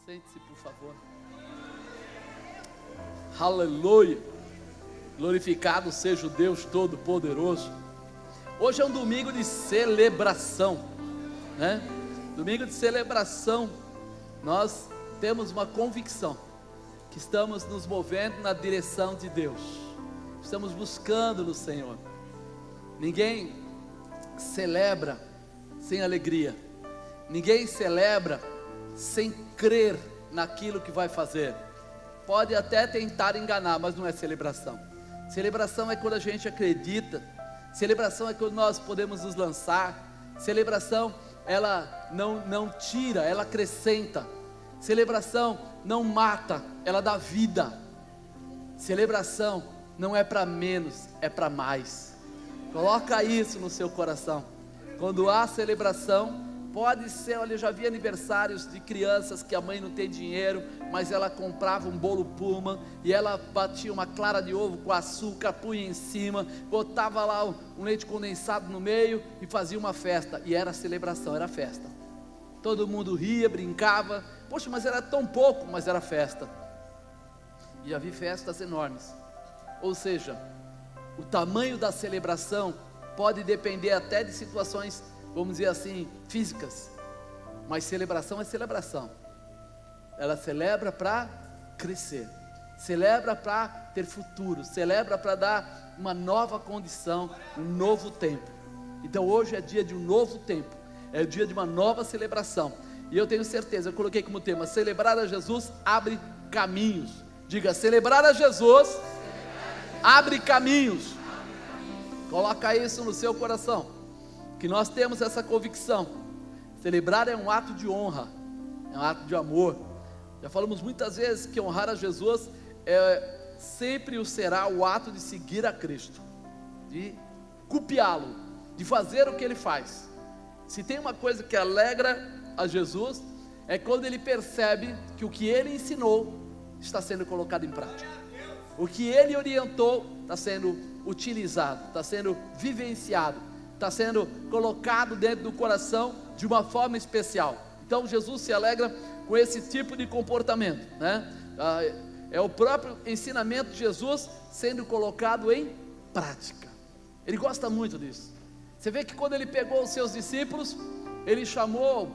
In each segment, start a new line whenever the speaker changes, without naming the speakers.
Sente-se, por favor. Aleluia. Glorificado seja o Deus Todo-Poderoso. Hoje é um domingo de celebração, né? Domingo de celebração. Nós temos uma convicção que estamos nos movendo na direção de Deus. Estamos buscando no Senhor. Ninguém celebra sem alegria. Ninguém celebra sem crer naquilo que vai fazer. Pode até tentar enganar, mas não é celebração. Celebração é quando a gente acredita. Celebração é quando nós podemos nos lançar. Celebração, ela não tira, ela acrescenta. Celebração não mata, ela dá vida. Celebração não é para menos, é para mais. Coloca isso no seu coração. Quando há celebração, pode ser, olha, eu já vi aniversários de crianças que a mãe não tem dinheiro, mas ela comprava um bolo Puma, e ela batia uma clara de ovo com açúcar, punha em cima, botava lá um leite condensado no meio, e fazia uma festa, e era celebração, era festa. Todo mundo ria, brincava, poxa, mas era tão pouco, mas era festa. E já vi festas enormes. Ou seja, o tamanho da celebração pode depender até de situações, vamos dizer assim, físicas, mas celebração é celebração. Ela celebra para crescer, celebra para ter futuro, celebra para dar uma nova condição, um novo tempo. Então hoje é dia de um novo tempo, é o dia de uma nova celebração, e eu tenho certeza, eu coloquei como tema, celebrar a Jesus abre caminhos. Diga, celebrar a Jesus abre caminhos. Coloca isso no seu coração, que nós temos essa convicção. Celebrar é um ato de honra, é um ato de amor. Já falamos muitas vezes que honrar a Jesus sempre o será o ato de seguir a Cristo, de copiá-lo, de fazer o que Ele faz. Se tem uma coisa que alegra a Jesus, é quando Ele percebe que o que Ele ensinou está sendo colocado em prática. O que Ele orientou está sendo utilizado, está sendo vivenciado, está sendo colocado dentro do coração de uma forma especial. Então Jesus se alegra com esse tipo de comportamento, né? É o próprio ensinamento de Jesus sendo colocado em prática. Ele gosta muito disso. Você vê que quando Ele pegou os seus discípulos, Ele chamou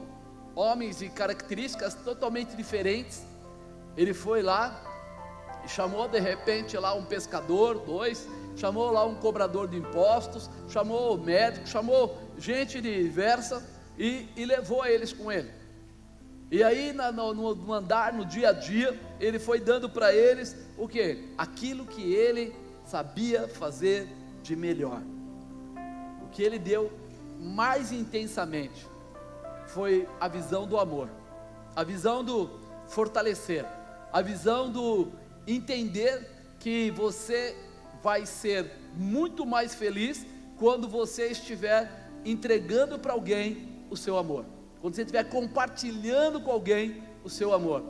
homens de características totalmente diferentes. Ele foi lá e chamou de repente lá um pescador, dois, chamou lá um cobrador de impostos, chamou médico, chamou gente diversa e levou eles com ele. E aí no andar, no dia a dia, ele foi dando para eles o que? Aquilo que ele sabia fazer de melhor. O que ele deu mais intensamente foi a visão do amor, a visão do fortalecer, a visão do entender que você vai ser muito mais feliz quando você estiver entregando para alguém o seu amor, quando você estiver compartilhando com alguém o seu amor.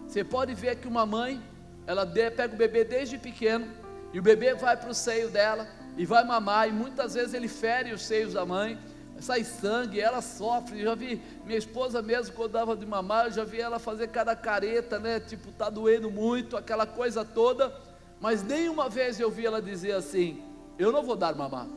Você pode ver que uma mãe, ela pega o bebê desde pequeno, e o bebê vai para o seio dela, e vai mamar, e muitas vezes ele fere os seios da mãe, sai sangue, ela sofre. Eu já vi minha esposa mesmo, quando dava de mamar, eu já vi ela fazer cada careta, né, tipo, tá doendo muito, aquela coisa toda, mas nenhuma vez eu vi ela dizer assim, eu não vou dar mamar.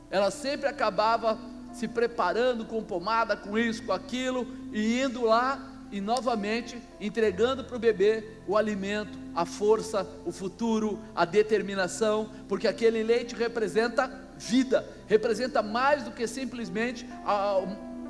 Ela sempre acabava se preparando com pomada, com isso, com aquilo, e indo lá, e novamente entregando para o bebê o alimento, a força, o futuro, a determinação, porque aquele leite representa vida, representa mais do que simplesmente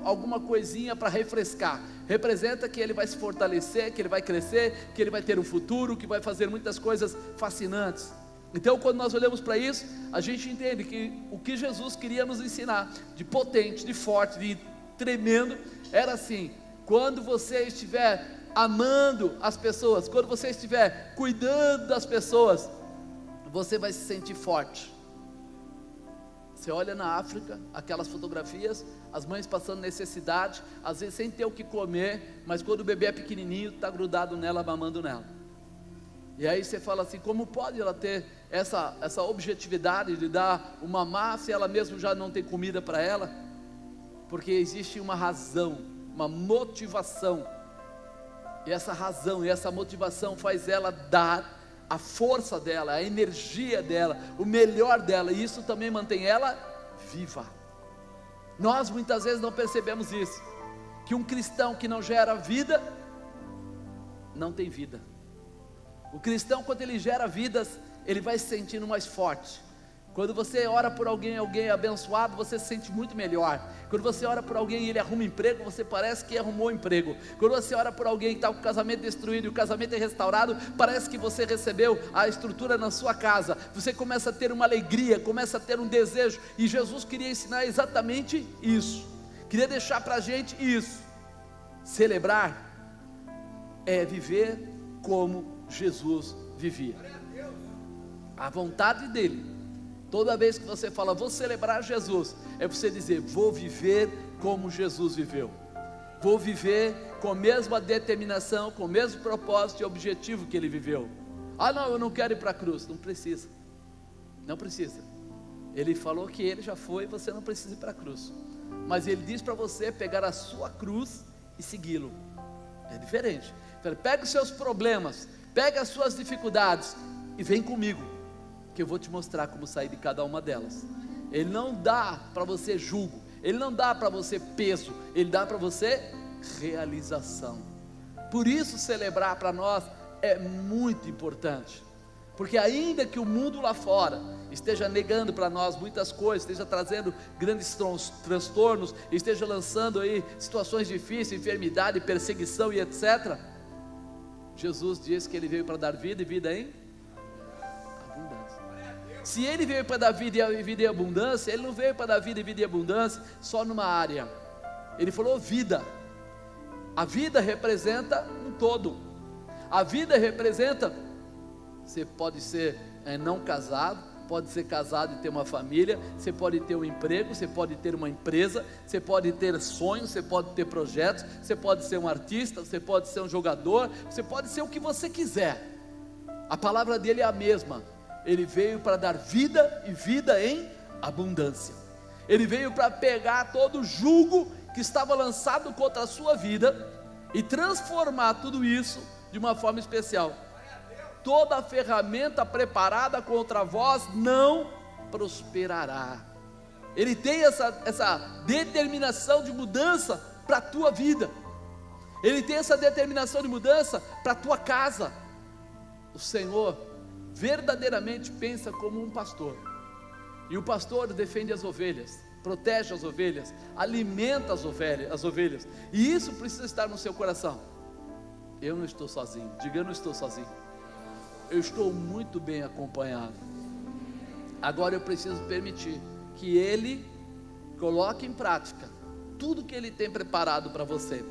alguma coisinha para refrescar, representa que ele vai se fortalecer, que ele vai crescer, que ele vai ter um futuro, que vai fazer muitas coisas fascinantes. Então quando nós olhamos para isso, a gente entende que o que Jesus queria nos ensinar, de potente, de forte, de tremendo, era assim: quando você estiver amando as pessoas, quando você estiver cuidando das pessoas, você vai se sentir forte. Você olha na África, aquelas fotografias, as mães passando necessidade, às vezes sem ter o que comer, mas quando o bebê é pequenininho, está grudado nela, mamando nela. E aí você fala assim, como pode ela ter essa objetividade de dar o mamar, se ela mesmo já não tem comida para ela? Porque existe uma razão, uma motivação E essa razão e essa motivação faz ela dar a força dela, a energia dela, o melhor dela, e isso também mantém ela viva. Nós muitas vezes não percebemos isso, que um cristão que não gera vida, não tem vida. O cristão, quando ele gera vidas, ele vai se sentindo mais forte. Quando você ora por alguém abençoado, você se sente muito melhor. Quando você ora por alguém e ele arruma emprego, você parece que arrumou emprego. Quando você ora por alguém que está com o casamento destruído e o casamento é restaurado, parece que você recebeu a estrutura na sua casa. Você começa a ter uma alegria, começa a ter um desejo. E Jesus queria ensinar exatamente isso. Queria deixar para a gente isso. Celebrar é viver como Jesus vivia. A vontade dele. Toda vez que você fala, vou celebrar Jesus, é você dizer, vou viver como Jesus viveu. Vou viver com a mesma determinação, com o mesmo propósito e objetivo que ele viveu. Ah não, eu não quero ir para a cruz. Não precisa. Não precisa. Ele falou que ele já foi, você não precisa ir para a cruz. Mas ele diz para você pegar a sua cruz e segui-lo. É diferente. Pega os seus problemas, pega as suas dificuldades e vem comigo, que eu vou te mostrar como sair de cada uma delas. Ele não dá para você jugo, ele não dá para você peso, ele dá para você realização. Por isso celebrar para nós é muito importante, porque ainda que o mundo lá fora esteja negando para nós muitas coisas, esteja trazendo grandes transtornos, esteja lançando aí situações difíceis, enfermidade, perseguição e etc., Jesus diz que ele veio para dar vida e vida em abundância. Se ele veio para dar vida e vida em abundância, ele não veio para dar vida e vida em abundância só numa área. Ele falou vida. A vida representa um todo. A vida representa, você pode ser não casado, pode ser casado e ter uma família, você pode ter um emprego, você pode ter uma empresa, você pode ter sonhos, você pode ter projetos, você pode ser um artista, você pode ser um jogador, você pode ser o que você quiser. A palavra dele é a mesma. Ele veio para dar vida e vida em abundância. Ele veio para pegar todo o jugo que estava lançado contra a sua vida e transformar tudo isso de uma forma especial. Toda a ferramenta preparada contra vós não prosperará. Ele tem essa determinação de mudança para a tua vida. Ele tem essa determinação de mudança para a tua casa. O Senhor verdadeiramente pensa como um pastor. E o pastor defende as ovelhas, protege as ovelhas, alimenta as ovelhas. E isso precisa estar no seu coração. Eu não estou sozinho. Diga, eu não estou sozinho. Eu estou muito bem acompanhado. Agora eu preciso permitir que Ele coloque em prática tudo que Ele tem preparado para você.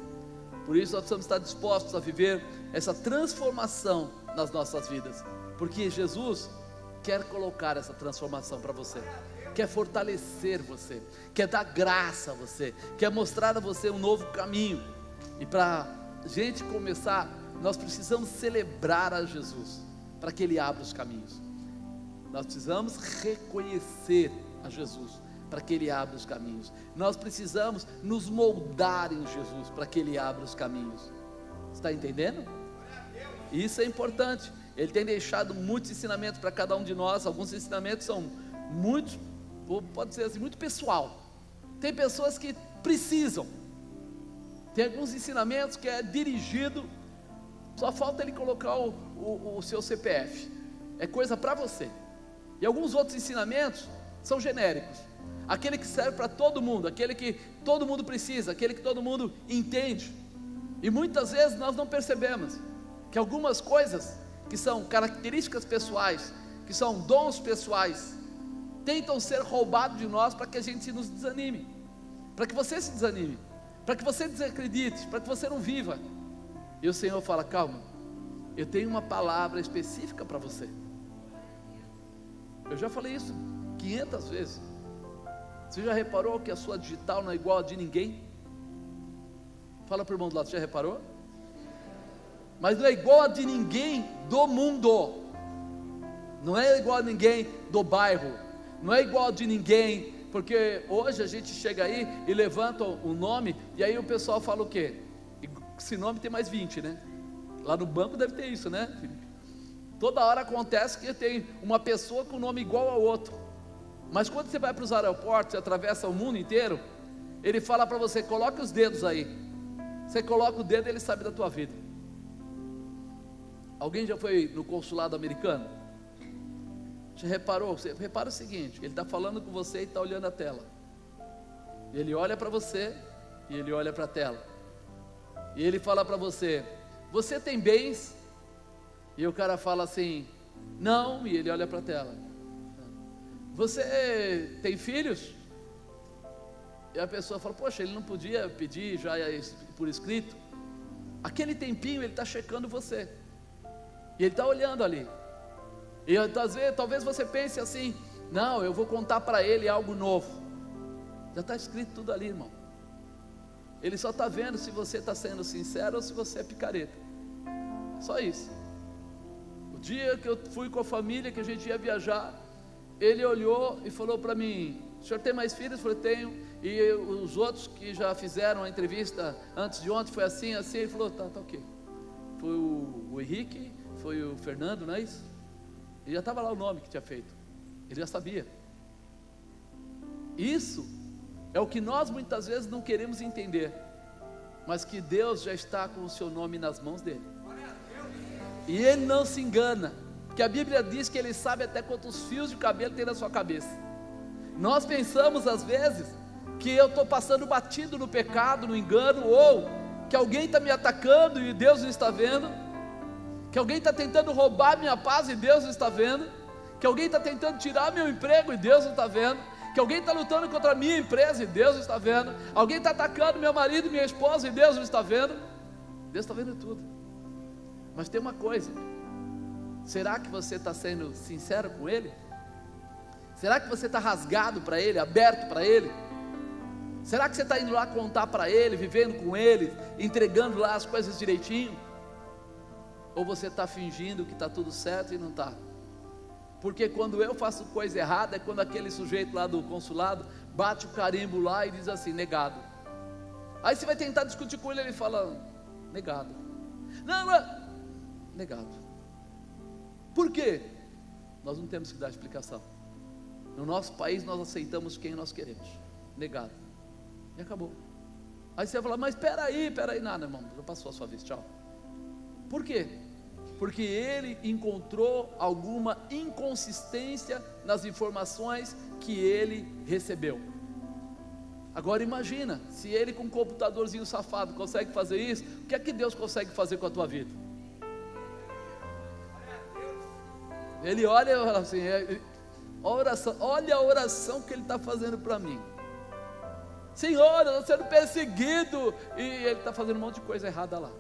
Por isso nós precisamos estar dispostos a viver essa transformação nas nossas vidas, porque Jesus quer colocar essa transformação para você, quer fortalecer você, quer dar graça a você, quer mostrar a você um novo caminho. E para a gente começar, nós precisamos celebrar a Jesus, para que Ele abra os caminhos. Nós precisamos reconhecer a Jesus, para que Ele abra os caminhos. Nós precisamos nos moldar em Jesus, para que Ele abra os caminhos. Está entendendo? Isso é importante. Ele tem deixado muitos ensinamentos para cada um de nós. Alguns ensinamentos são muito, pode ser assim, muito pessoal. Tem pessoas que precisam. Tem alguns ensinamentos que é dirigido, só falta ele colocar o seu CPF, é coisa para você. E alguns outros ensinamentos são genéricos, aquele que serve para todo mundo, aquele que todo mundo precisa, aquele que todo mundo entende. E muitas vezes nós não percebemos que algumas coisas que são características pessoais, que são dons pessoais, tentam ser roubados de nós para que a gente nos desanime, para que você se desanime, para que você desacredite, para que você não viva. E o Senhor fala, calma, eu tenho uma palavra específica para você. Eu já falei isso 500 vezes. Você já reparou que a sua digital não é igual a de ninguém? Fala para o irmão do lado, você já reparou? Mas não é igual a de ninguém do mundo. Não é igual a ninguém do bairro. Não é igual a de ninguém, porque hoje a gente chega aí e levanta o nome, e aí o pessoal fala o quê? Esse nome tem mais 20, né? Lá no banco deve ter isso, né, Felipe? Toda hora acontece que tem uma pessoa com nome igual ao outro. Mas quando você vai para os aeroportos, você atravessa o mundo inteiro, ele fala para você, coloque os dedos aí. Você coloca o dedo e ele sabe da tua vida. Alguém já foi no consulado americano? Você reparou? Você repara o seguinte, ele está falando com você e está olhando a tela. Ele olha para você e ele olha para a tela. E ele fala para você, você tem bens? E o cara fala assim, não, e ele olha para a tela. Você tem filhos? E a pessoa fala, poxa, ele não podia pedir já por escrito? Aquele tempinho ele está checando você. E ele está olhando ali. E talvez você pense assim, não, eu vou contar para ele algo novo. Já está escrito tudo ali, irmão. Ele só está vendo se você está sendo sincero ou se você é picareta. Só isso. O dia que eu fui com a família, que a gente ia viajar, ele olhou e falou para mim, o senhor tem mais filhos? Eu falei, tenho. E os outros que já fizeram a entrevista antes de ontem, foi assim, assim. Ele falou, tá ok. Foi o Henrique, foi o Fernando, não é isso? Ele já estava lá o nome que tinha feito. Ele já sabia. Isso é o que nós muitas vezes não queremos entender, mas que Deus já está com o seu nome nas mãos dele. E ele não se engana, porque a Bíblia diz que ele sabe até quantos fios de cabelo tem na sua cabeça. Nós pensamos às vezes que eu estou passando batido no pecado, no engano, ou que alguém está me atacando e Deus não está vendo, que alguém está tentando roubar minha paz e Deus não está vendo, que alguém está tentando tirar meu emprego e Deus não está vendo, que alguém está lutando contra a minha empresa e Deus não está vendo, alguém está atacando meu marido e minha esposa e Deus não está vendo. Deus está vendo tudo. Mas tem uma coisa, será que você está sendo sincero com Ele? Será que você está rasgado para Ele, aberto para Ele? Será que você está indo lá contar para Ele, vivendo com Ele, entregando lá as coisas direitinho? Ou você está fingindo que está tudo certo e não está? Porque quando eu faço coisa errada, é quando aquele sujeito lá do consulado bate o carimbo lá e diz assim, negado. Aí você vai tentar discutir com ele, ele fala, negado. Não, negado. Por quê? Nós não temos que dar explicação. No nosso país nós aceitamos quem nós queremos. Negado. E acabou. Aí você vai falar, mas peraí, nada, irmão, já passou a sua vez, tchau. Por quê? Porque ele encontrou alguma inconsistência nas informações que ele recebeu. Agora imagina, se ele com um computadorzinho safado consegue fazer isso, o que é que Deus consegue fazer com a tua vida? Ele olha e fala assim, olha a oração que ele está fazendo para mim. Senhor, eu estou sendo perseguido, e ele está fazendo um monte de coisa errada lá.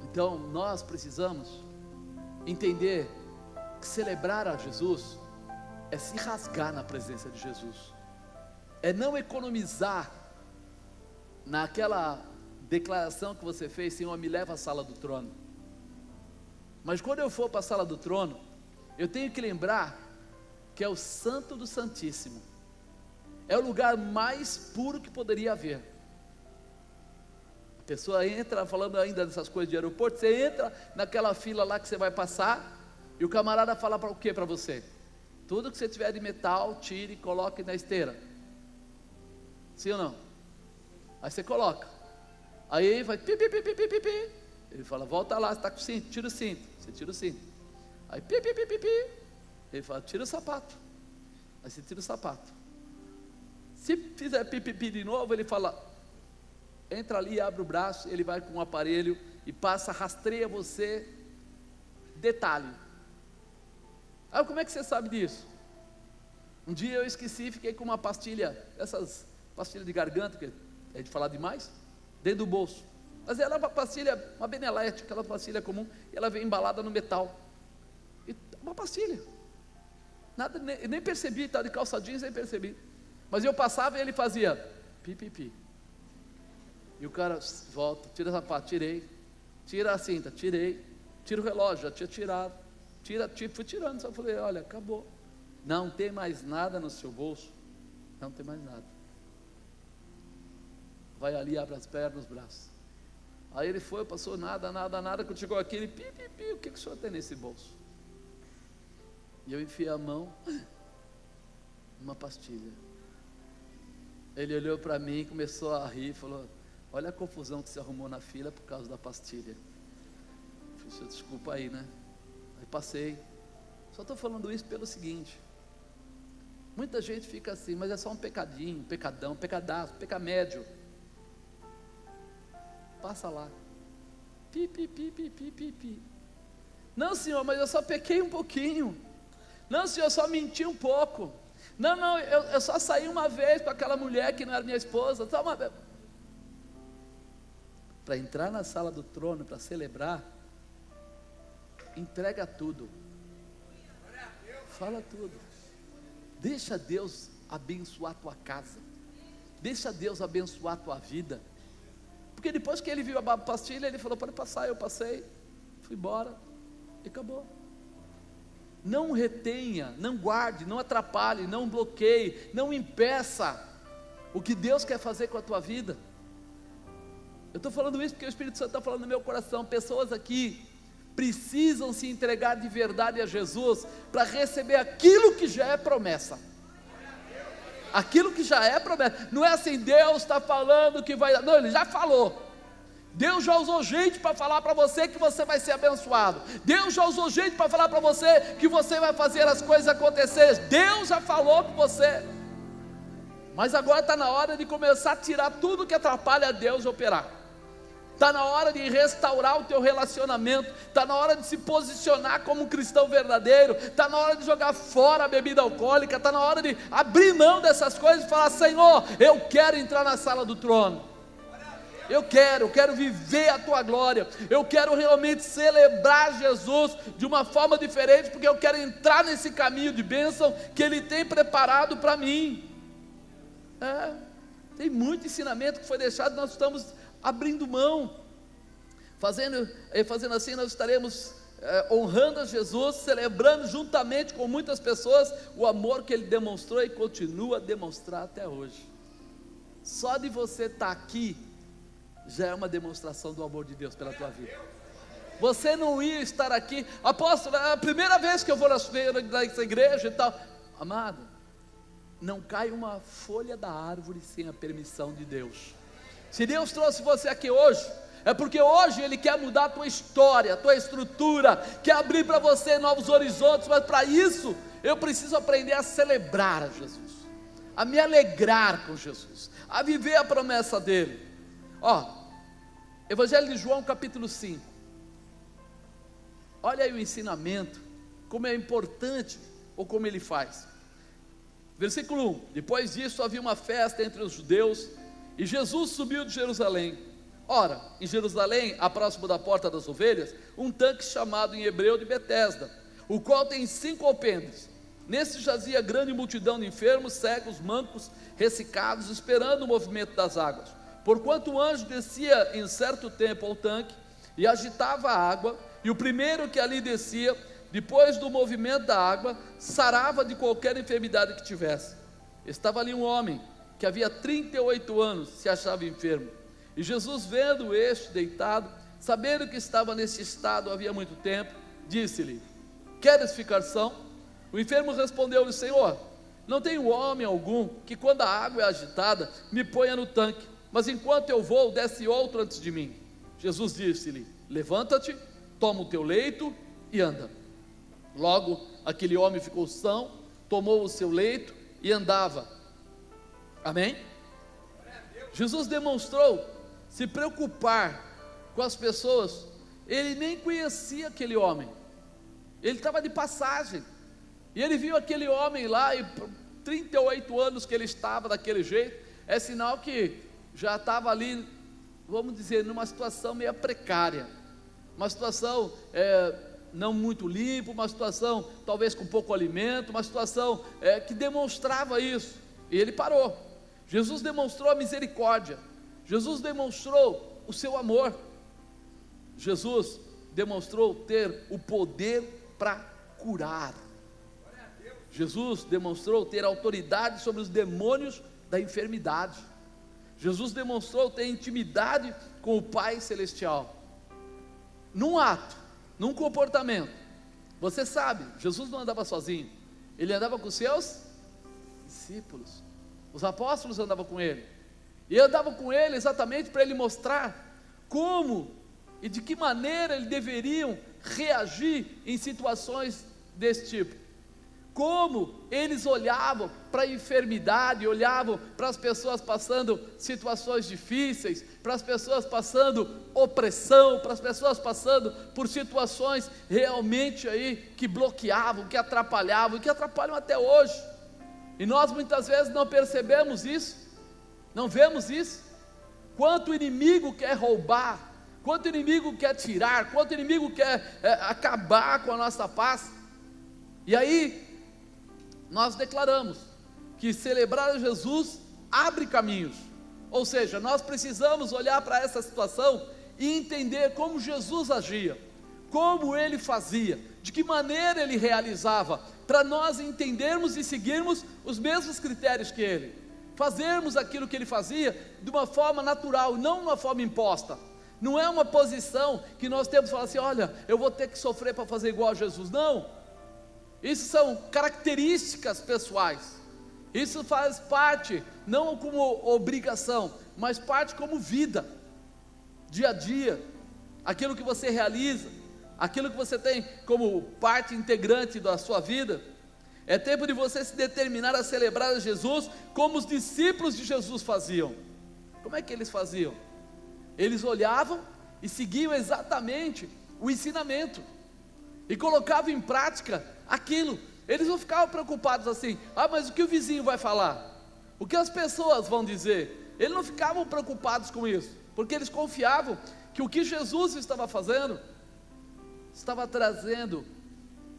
Então nós precisamos entender que celebrar a Jesus é se rasgar na presença de Jesus, é não economizar naquela declaração que você fez, Senhor, me leva à sala do trono. Mas quando eu for para a sala do trono, eu tenho que lembrar que é o Santo do Santíssimo, é o lugar mais puro que poderia haver. A pessoa entra, falando ainda dessas coisas de aeroporto, você entra naquela fila lá que você vai passar, e o camarada fala para o que para você? Tudo que você tiver de metal, tire e coloque na esteira. Sim ou não? Aí você coloca, aí vai pi, pi, pi, pi, pi, pi, pi. Ele fala, volta lá, você está com o cinto, tira o cinto. Você tira o cinto. Aí pi, pi, pi, pi, pi. Ele fala, tira o sapato. Aí você tira o sapato. Se fizer pi, pi, pi de novo, ele fala, entra ali, abre o braço, ele vai com um aparelho e passa, rastreia você, detalhe. Aí como é que você sabe disso? Um dia eu esqueci, fiquei com uma pastilha, essas pastilhas de garganta, que é de falar demais, dentro do bolso. Mas ela é uma pastilha, uma Benelete, aquela pastilha comum, e ela vem embalada no metal. E uma pastilha. Nada, nem percebi, estava de calça jeans, nem percebi. Mas eu passava e ele fazia pi, pi, pi. E o cara volta, tira o sapato, tirei. Tira a cinta, tirei. Tira o relógio, já tinha tirado. Fui tirando, só falei, olha, acabou. Não tem mais nada no seu bolso. Não tem mais nada. Vai ali, abre as pernas, os braços. Aí ele foi, passou nada, quando chegou aqui, ele, o que o senhor tem nesse bolso? E eu enfiei a mão, uma pastilha. Ele olhou para mim e começou a rir, falou, olha a confusão que se arrumou na fila por causa da pastilha. Eu falei, desculpa aí, né? Aí passei. Só estou falando isso pelo seguinte, muita gente fica assim, mas é só um pecadinho, um pecadão, um pecadaço, pecamédio. Passa lá. Pi. Não, senhor, mas eu só pequei um pouquinho. Não, senhor, eu só menti um pouco. Não, eu só saí uma vez com aquela mulher que não era minha esposa. Só uma vez. Para entrar na sala do trono, para celebrar, entrega tudo. Fala tudo. Deixa Deus abençoar a tua casa. Deixa Deus abençoar a tua vida. Porque depois que ele viu a pastilha, ele falou, pode passar, eu passei, fui embora, e acabou. Não retenha, não guarde, não atrapalhe, não bloqueie, não impeça o que Deus quer fazer com a tua vida. Eu estou falando isso porque o Espírito Santo está falando no meu coração. Pessoas aqui precisam se entregar de verdade a Jesus, para receber aquilo que já é promessa. Aquilo que já é promessa, não é assim, Deus está falando que vai, não, Ele já falou. Deus já usou gente para falar para você que você vai ser abençoado. Deus já usou gente para falar para você que você vai fazer as coisas acontecerem. Deus já falou com você. Mas agora está na hora de começar a tirar tudo que atrapalha a Deus de operar. Está na hora de restaurar o teu relacionamento. Está na hora de se posicionar como um cristão verdadeiro. Está na hora de jogar fora a bebida alcoólica. Está na hora de abrir mão dessas coisas e falar, Senhor, eu quero entrar na sala do trono. Eu quero viver a tua glória. Eu quero realmente celebrar Jesus de uma forma diferente, porque eu quero entrar nesse caminho de bênção que Ele tem preparado para mim. Tem muito ensinamento que foi deixado, nós estamos abrindo mão. Fazendo assim, nós estaremos honrando a Jesus, celebrando juntamente com muitas pessoas o amor que Ele demonstrou e continua a demonstrar até hoje. Só de você estar aqui já é uma demonstração do amor de Deus pela tua vida. Você não ia estar aqui, apóstolo, é a primeira vez que eu vou nessa igreja e tal. Amado, não cai uma folha da árvore sem a permissão de Deus. Se Deus trouxe você aqui hoje, é porque hoje Ele quer mudar a tua história, a tua estrutura, quer abrir para você novos horizontes. Mas para isso eu preciso aprender a celebrar a Jesus, a me alegrar com Jesus, a viver a promessa dEle. Evangelho de João capítulo 5, olha aí o ensinamento, como é importante, ou como ele faz. Versículo 1, depois disso havia uma festa entre os judeus, e Jesus subiu de Jerusalém. Ora, em Jerusalém, a próximo da porta das ovelhas, um tanque chamado em hebreu de Betesda, o qual tem 5 alpendres. Nesse jazia grande multidão de enfermos, cegos, mancos, ressecados, esperando o movimento das águas. Porquanto o anjo descia em certo tempo ao tanque e agitava a água, e o primeiro que ali descia, depois do movimento da água, sarava de qualquer enfermidade que tivesse. Estava ali um homem que havia 38 anos se achava enfermo. E Jesus, vendo este deitado, sabendo que estava nesse estado havia muito tempo, disse-lhe: queres ficar são? O enfermo respondeu-lhe: Senhor, não tenho homem algum que, quando a água é agitada, me ponha no tanque, mas enquanto eu vou, desce outro antes de mim. Jesus disse-lhe: levanta-te, toma o teu leito e anda. Logo aquele homem ficou são, tomou o seu leito e andava. Amém? Jesus demonstrou se preocupar com as pessoas. Ele nem conhecia aquele homem, ele estava de passagem, e ele viu aquele homem lá, e por 38 anos que ele estava daquele jeito, é sinal que já estava ali, vamos dizer, numa situação meio precária, uma situação não muito limpa, uma situação talvez com pouco alimento, uma situação que demonstrava isso, e ele parou. Jesus demonstrou a misericórdia, Jesus demonstrou o seu amor, Jesus demonstrou ter o poder para curar, Jesus demonstrou ter autoridade sobre os demônios da enfermidade, Jesus demonstrou ter intimidade com o Pai Celestial, num ato, num comportamento. Você sabe, Jesus não andava sozinho, Ele andava com seus discípulos, os apóstolos andavam com Ele, e andavam com Ele exatamente para Ele mostrar como e de que maneira eles deveriam reagir em situações desse tipo. Como eles olhavam para a enfermidade, olhavam para as pessoas passando situações difíceis, para as pessoas passando opressão, para as pessoas passando por situações realmente aí que bloqueavam, que atrapalhavam, e que atrapalham até hoje. E nós muitas vezes não percebemos isso, não vemos isso. Quanto o inimigo quer roubar, quanto o inimigo quer tirar, quanto o inimigo quer acabar com a nossa paz. E aí nós declaramos que celebrar Jesus abre caminhos, ou seja, nós precisamos olhar para essa situação e entender como Jesus agia, como Ele fazia, de que maneira Ele realizava, para nós entendermos e seguirmos os mesmos critérios que Ele, fazermos aquilo que Ele fazia de uma forma natural, não de uma forma imposta. Não é uma posição que nós temos que falar assim, olha, eu vou ter que sofrer para fazer igual a Jesus, não. Isso são características pessoais, isso faz parte, não como obrigação, mas parte como vida, dia a dia, aquilo que você realiza, aquilo que você tem como parte integrante da sua vida. É tempo de você se determinar a celebrar a Jesus como os discípulos de Jesus faziam. Como é que eles faziam? Eles olhavam e seguiam exatamente o ensinamento, e colocavam em prática aquilo. Eles não ficavam preocupados assim, mas o que o vizinho vai falar? O que as pessoas vão dizer? Eles não ficavam preocupados com isso, porque eles confiavam que o que Jesus estava fazendo, estava trazendo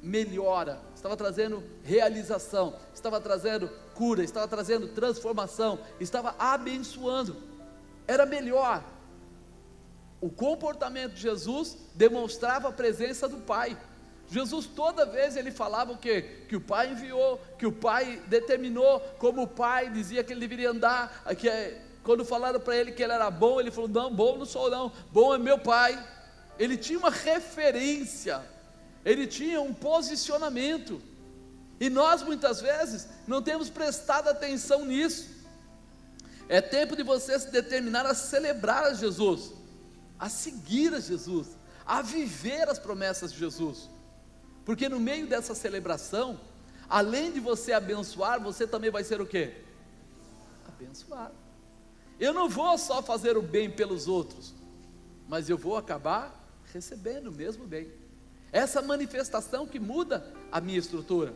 melhora, estava trazendo realização, estava trazendo cura, estava trazendo transformação, estava abençoando, era melhor. O comportamento de Jesus demonstrava a presença do Pai. Jesus toda vez ele falava o quê? Que o Pai enviou, que o Pai determinou, como o Pai dizia que ele deveria andar, quando falaram para ele que ele era bom, ele falou, não, bom não sou não, bom é meu Pai. Ele tinha uma referência, ele tinha um posicionamento, e nós muitas vezes não temos prestado atenção nisso. É tempo de você se determinar a celebrar a Jesus, a seguir a Jesus, a viver as promessas de Jesus, porque no meio dessa celebração, além de você abençoar, você também vai ser o quê? Abençoado. Eu não vou só fazer o bem pelos outros, mas eu vou acabar recebendo o mesmo bem. Essa manifestação que muda a minha estrutura,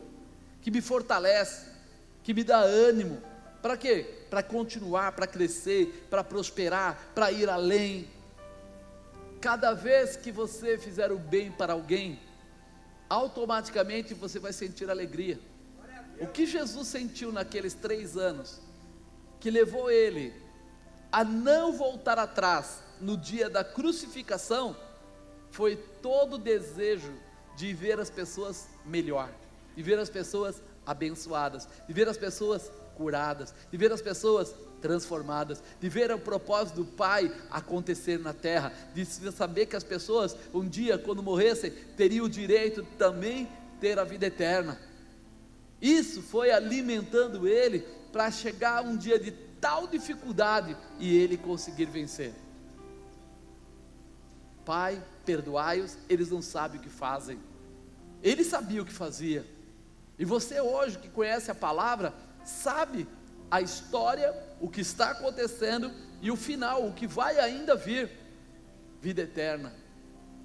que me fortalece, que me dá ânimo, para quê? Para continuar, para crescer, para prosperar, para ir além. Cada vez que você fizer o bem para alguém, automaticamente você vai sentir alegria. O que Jesus sentiu naqueles 3 anos, que levou ele a não voltar atrás no dia da crucificação, foi todo o desejo de ver as pessoas melhor, de ver as pessoas abençoadas, de ver as pessoas curadas, de ver as pessoas transformadas, de ver o propósito do Pai acontecer na terra, de saber que as pessoas um dia quando morressem, teriam o direito de também ter a vida eterna. Isso foi alimentando ele, para chegar um dia de tal dificuldade, e ele conseguir vencer. Pai, perdoai-os, eles não sabem o que fazem. Ele sabia o que fazia, e você hoje que conhece a palavra, sabe a história, o que está acontecendo e o final, o que vai ainda vir. Vida eterna,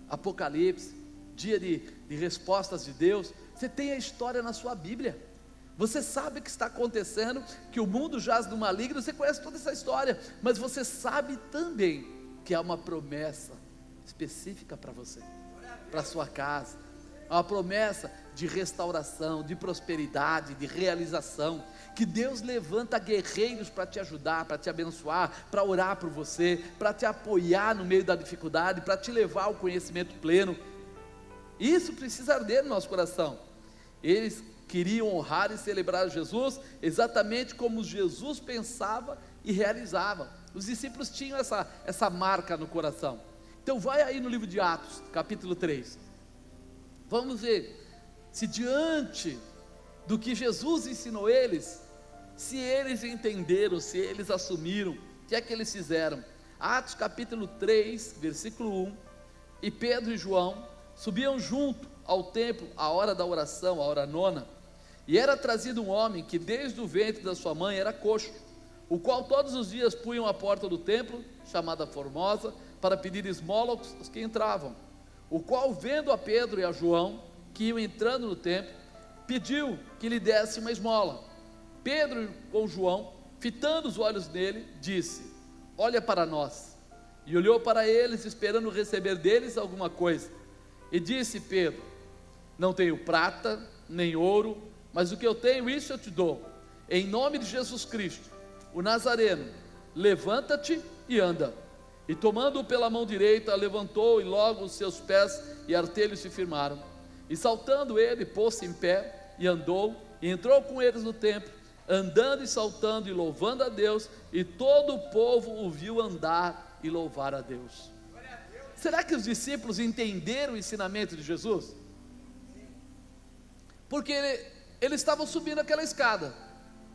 Apocalipse, dia de respostas de Deus. Você tem a história na sua Bíblia, você sabe o que está acontecendo, que o mundo jaz no maligno, você conhece toda essa história, mas você sabe também que há uma promessa específica para você, para a sua casa, uma promessa de restauração, de prosperidade, de realização, que Deus levanta guerreiros para te ajudar, para te abençoar, para orar por você, para te apoiar no meio da dificuldade, para te levar ao conhecimento pleno. Isso precisa arder no nosso coração. Eles queriam honrar e celebrar Jesus exatamente como Jesus pensava e realizava. Os discípulos tinham essa marca no coração. Então vai aí no livro de Atos, capítulo 3. Vamos ver se diante do que Jesus ensinou eles, se eles entenderam, se eles assumiram, o que é que eles fizeram. Atos capítulo 3, versículo 1. E Pedro e João subiam junto ao templo à hora da oração, a hora nona. E era trazido um homem que desde o ventre da sua mãe era coxo, o qual todos os dias punham à porta do templo, chamada Formosa, para pedir esmola aos que entravam. O qual, vendo a Pedro e a João, que iam entrando no templo, pediu que lhe desse uma esmola. Pedro, com João, fitando os olhos nele, disse: olha para nós. E olhou para eles, esperando receber deles alguma coisa. E disse Pedro: não tenho prata, nem ouro, mas o que eu tenho, isso eu te dou. Em nome de Jesus Cristo, o Nazareno, levanta-te e anda. E tomando-o pela mão direita, levantou, e logo os seus pés e artelhos se firmaram. E saltando ele, pôs-se em pé, e andou, e entrou com eles no templo, andando e saltando e louvando a Deus, e todo o povo o viu andar e louvar a Deus. Será que os discípulos entenderam o ensinamento de Jesus? Porque eles estavam subindo aquela escada,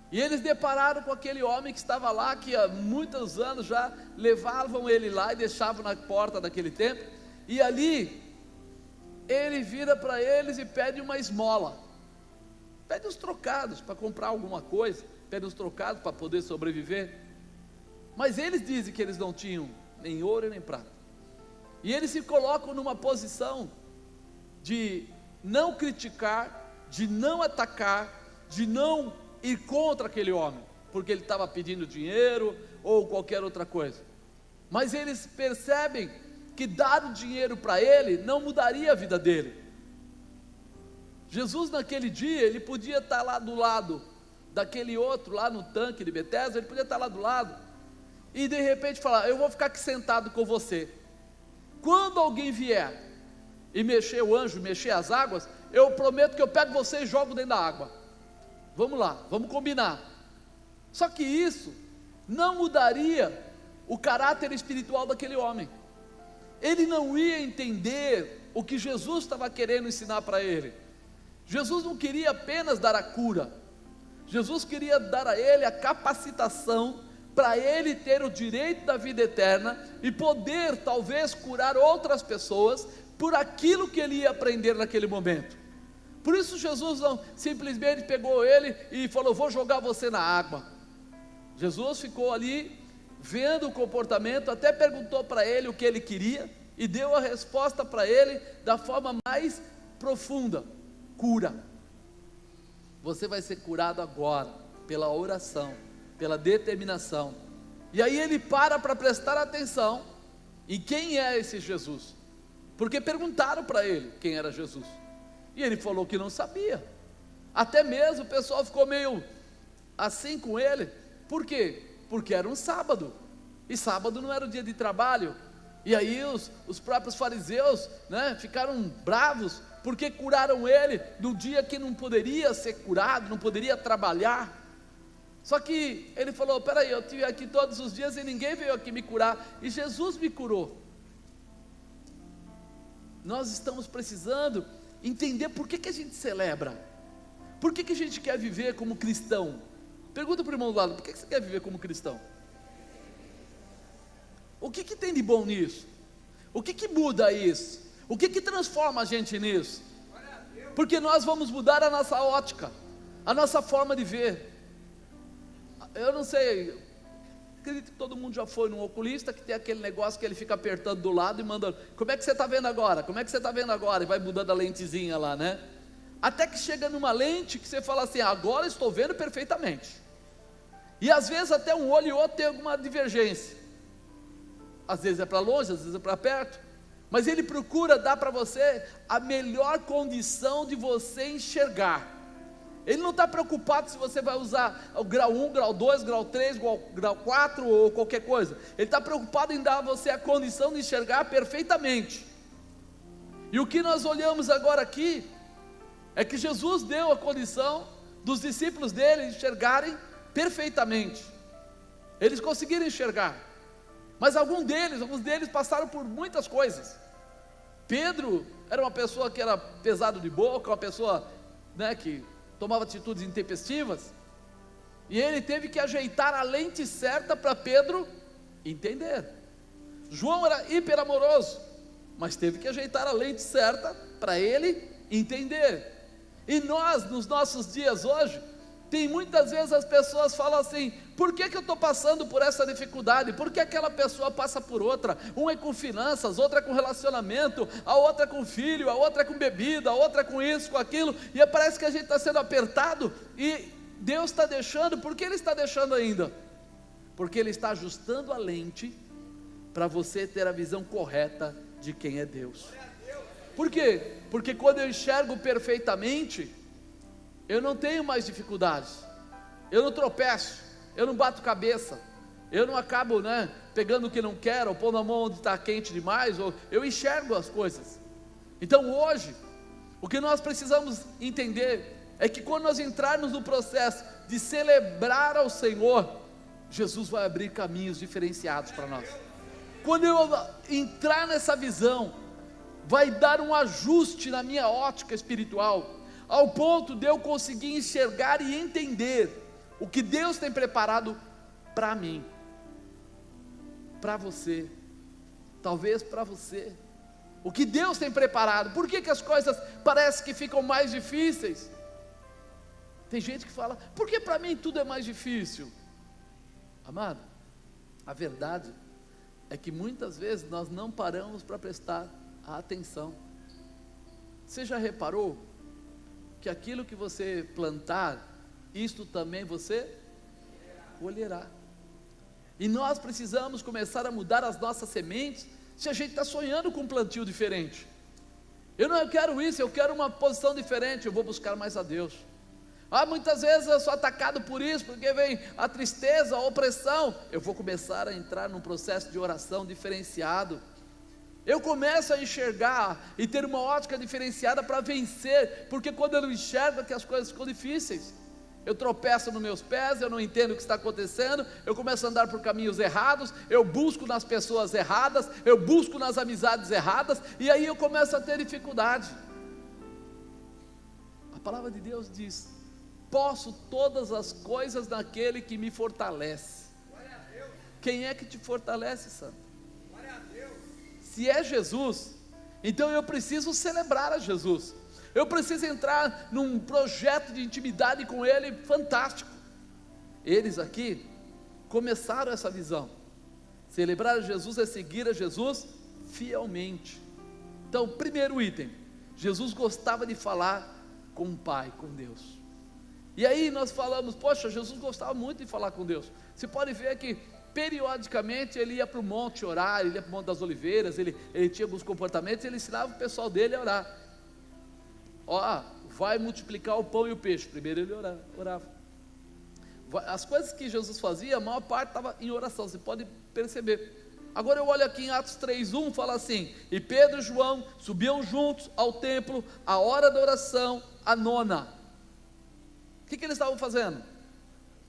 e eles depararam com aquele homem que estava lá, que há muitos anos já levavam ele lá e deixavam na porta daquele templo, e ali ele vira para eles e pede uma esmola, pede uns trocados para comprar alguma coisa, pede uns trocados para poder sobreviver. Mas eles dizem que eles não tinham nem ouro nem prata, e eles se colocam numa posição de não criticar, de não atacar, de não ir contra aquele homem, porque ele estava pedindo dinheiro ou qualquer outra coisa. Mas eles percebem que dar o dinheiro para ele não mudaria a vida dele. Jesus naquele dia, ele podia estar lá do lado daquele outro, lá no tanque de Betesda, ele podia estar lá do lado, e de repente falar: eu vou ficar aqui sentado com você, quando alguém vier e mexer o anjo, mexer as águas, eu prometo que eu pego você e jogo dentro da água. Vamos lá, vamos combinar. Só que isso não mudaria o caráter espiritual daquele homem. Ele não ia entender o que Jesus estava querendo ensinar para ele. Jesus não queria apenas dar a cura, Jesus queria dar a ele a capacitação para ele ter o direito da vida eterna e poder talvez curar outras pessoas por aquilo que ele ia aprender naquele momento. Por isso Jesus não simplesmente pegou ele e falou: vou jogar você na água. Jesus ficou ali vendo o comportamento, até perguntou para ele o que ele queria e deu a resposta para ele da forma mais profunda: cura. Você vai ser curado agora, pela oração, pela determinação. E aí ele para prestar atenção em quem é esse Jesus, porque perguntaram para ele quem era Jesus, e ele falou que não sabia. Até mesmo o pessoal ficou meio assim com ele. Por quê? Porque era um sábado, e sábado não era o dia de trabalho. E aí os próprios fariseus, ficaram bravos, porque curaram ele no dia que não poderia ser curado, não poderia trabalhar. Só que ele falou: peraí, eu estive aqui todos os dias e ninguém veio aqui me curar, e Jesus me curou. Nós estamos precisando entender por que a gente celebra, por que a gente quer viver como cristão. Pergunta para o irmão do lado: por que você quer viver como cristão? O que tem de bom nisso? O que muda isso? O que transforma a gente nisso? Porque nós vamos mudar a nossa ótica, a nossa forma de ver. Eu não sei, acredito que todo mundo já foi num oculista que tem aquele negócio que ele fica apertando do lado e mandando: como é que você está vendo agora? Como é que você está vendo agora? E vai mudando a lentezinha lá, até que chega numa lente que você fala assim: agora estou vendo perfeitamente. E às vezes até um olho e outro tem alguma divergência, às vezes é para longe, às vezes é para perto, mas ele procura dar para você a melhor condição de você enxergar. Ele não está preocupado se você vai usar o grau 1, grau 2, grau 3, grau 4 ou qualquer coisa. Ele está preocupado em dar a você a condição de enxergar perfeitamente. E o que nós olhamos agora aqui é que Jesus deu a condição dos discípulos dele enxergarem perfeitamente. Eles conseguiram enxergar. Mas alguns deles passaram por muitas coisas. Pedro era uma pessoa que era pesado de boca, uma pessoa, né, que tomava atitudes intempestivas, e ele teve que ajeitar a lente certa para Pedro entender. João era hiper amoroso, mas teve que ajeitar a lente certa para ele entender. E nós, nos nossos dias hoje, tem muitas vezes as pessoas falam assim: por que eu estou passando por essa dificuldade? Por que aquela pessoa passa por outra? Um é com finanças, outra é com relacionamento, a outra é com filho, a outra é com bebida, a outra é com isso, com aquilo, e parece que a gente está sendo apertado, e Deus está deixando. Por que Ele está deixando ainda? Porque Ele está ajustando a lente, para você ter a visão correta de quem é Deus. Por quê? Porque quando eu enxergo perfeitamente, eu não tenho mais dificuldades, eu não tropeço, eu não bato cabeça, eu não acabo, pegando o que não quero, ou pondo a mão onde está quente demais, ou eu enxergo as coisas. Então hoje, o que nós precisamos entender, é que quando nós entrarmos no processo de celebrar ao Senhor, Jesus vai abrir caminhos diferenciados para nós. Quando eu entrar nessa visão, vai dar um ajuste na minha ótica espiritual, ao ponto de eu conseguir enxergar e entender o que Deus tem preparado para mim, para você, talvez para você, o que Deus tem preparado. Por que as coisas parecem que ficam mais difíceis? Tem gente que fala: por que para mim tudo é mais difícil? Amado, a verdade é que muitas vezes nós não paramos para prestar atenção. Você já reparou que aquilo que você plantar, isto também você colherá? E nós precisamos começar a mudar as nossas sementes, se a gente está sonhando com um plantio diferente. Eu quero isso, eu quero uma posição diferente, eu vou buscar mais a Deus. Muitas vezes eu sou atacado por isso, porque vem a tristeza, a opressão. Eu vou começar a entrar num processo de oração diferenciado. Eu começo a enxergar e ter uma ótica diferenciada para vencer, porque quando eu não enxergo é que as coisas ficam difíceis. Eu tropeço nos meus pés, eu não entendo o que está acontecendo, eu começo a andar por caminhos errados, eu busco nas pessoas erradas, eu busco nas amizades erradas, e aí eu começo a ter dificuldade. A palavra de Deus diz: posso todas as coisas naquele que me fortalece. Quem é que te fortalece, santo? Se é Jesus, então eu preciso celebrar a Jesus, eu preciso entrar num projeto de intimidade com Ele fantástico. Eles aqui começaram essa visão. Celebrar a Jesus é seguir a Jesus fielmente. Então, primeiro item, Jesus gostava de falar com o Pai, com Deus. E aí nós falamos: poxa, Jesus gostava muito de falar com Deus. Você pode ver que periodicamente ele ia para o monte orar, ele ia para o Monte das Oliveiras, ele tinha alguns comportamentos, ele ensinava o pessoal dele a orar. Vai multiplicar o pão e o peixe. Primeiro ele orava. As coisas que Jesus fazia, a maior parte estava em oração, você pode perceber. Agora eu olho aqui em Atos 3:1, fala assim: e Pedro e João subiam juntos ao templo, a hora da oração, a nona. O que eles estavam fazendo?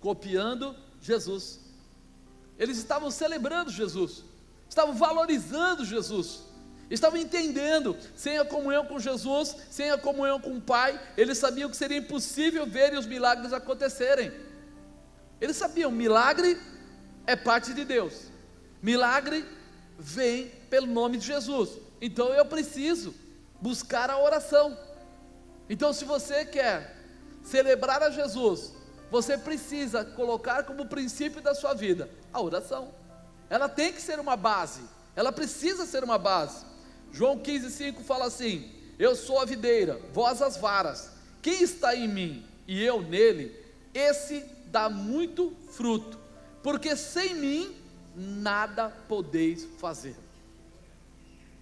Copiando Jesus. Eles estavam celebrando Jesus, estavam valorizando Jesus, estavam entendendo. Sem a comunhão com Jesus, sem a comunhão com o Pai, eles sabiam que seria impossível verem os milagres acontecerem. Eles sabiam: milagre é parte de Deus, milagre vem pelo nome de Jesus, então eu preciso buscar a oração. Então, se você quer celebrar a Jesus, você precisa colocar como princípio da sua vida a oração. Ela tem que ser uma base, ela precisa ser uma base. João 15:5 fala assim: eu sou a videira, vós as varas. Quem está em mim e eu nele, esse dá muito fruto, porque sem mim nada podeis fazer.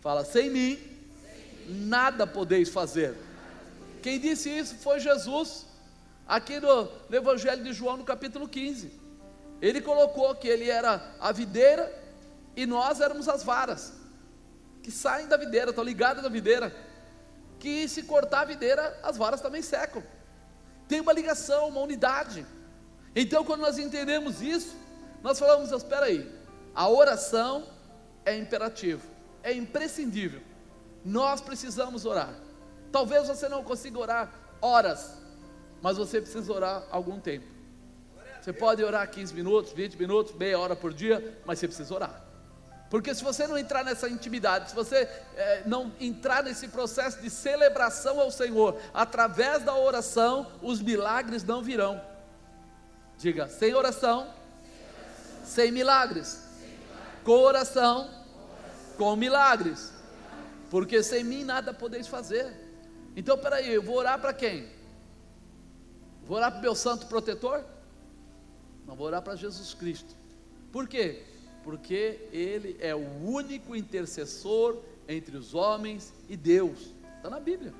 Fala: sem mim nada podeis fazer. Quem disse isso foi Jesus. Aqui no Evangelho de João, no capítulo 15, ele colocou que ele era a videira e nós éramos as varas, que saem da videira, estão ligadas na videira, que se cortar a videira, as varas também secam. Tem uma ligação, uma unidade. Então, quando nós entendemos isso, nós falamos: espera aí, a oração é imperativo, é imprescindível. Nós precisamos orar. Talvez você não consiga orar horas, mas você precisa orar algum tempo. Você pode orar 15 minutos, 20 minutos, meia hora por dia, mas você precisa orar. Porque se você não entrar nessa intimidade, se você não entrar nesse processo de celebração ao Senhor, através da oração, os milagres não virão. Diga, sem oração, sem milagres. Com oração, com milagres. Porque sem mim nada podeis fazer. Então peraí, eu vou orar para quem? Vou orar para o meu santo protetor? Não, vou orar para Jesus Cristo. Por quê? Porque Ele é o único intercessor entre os homens e Deus. Está na Bíblia.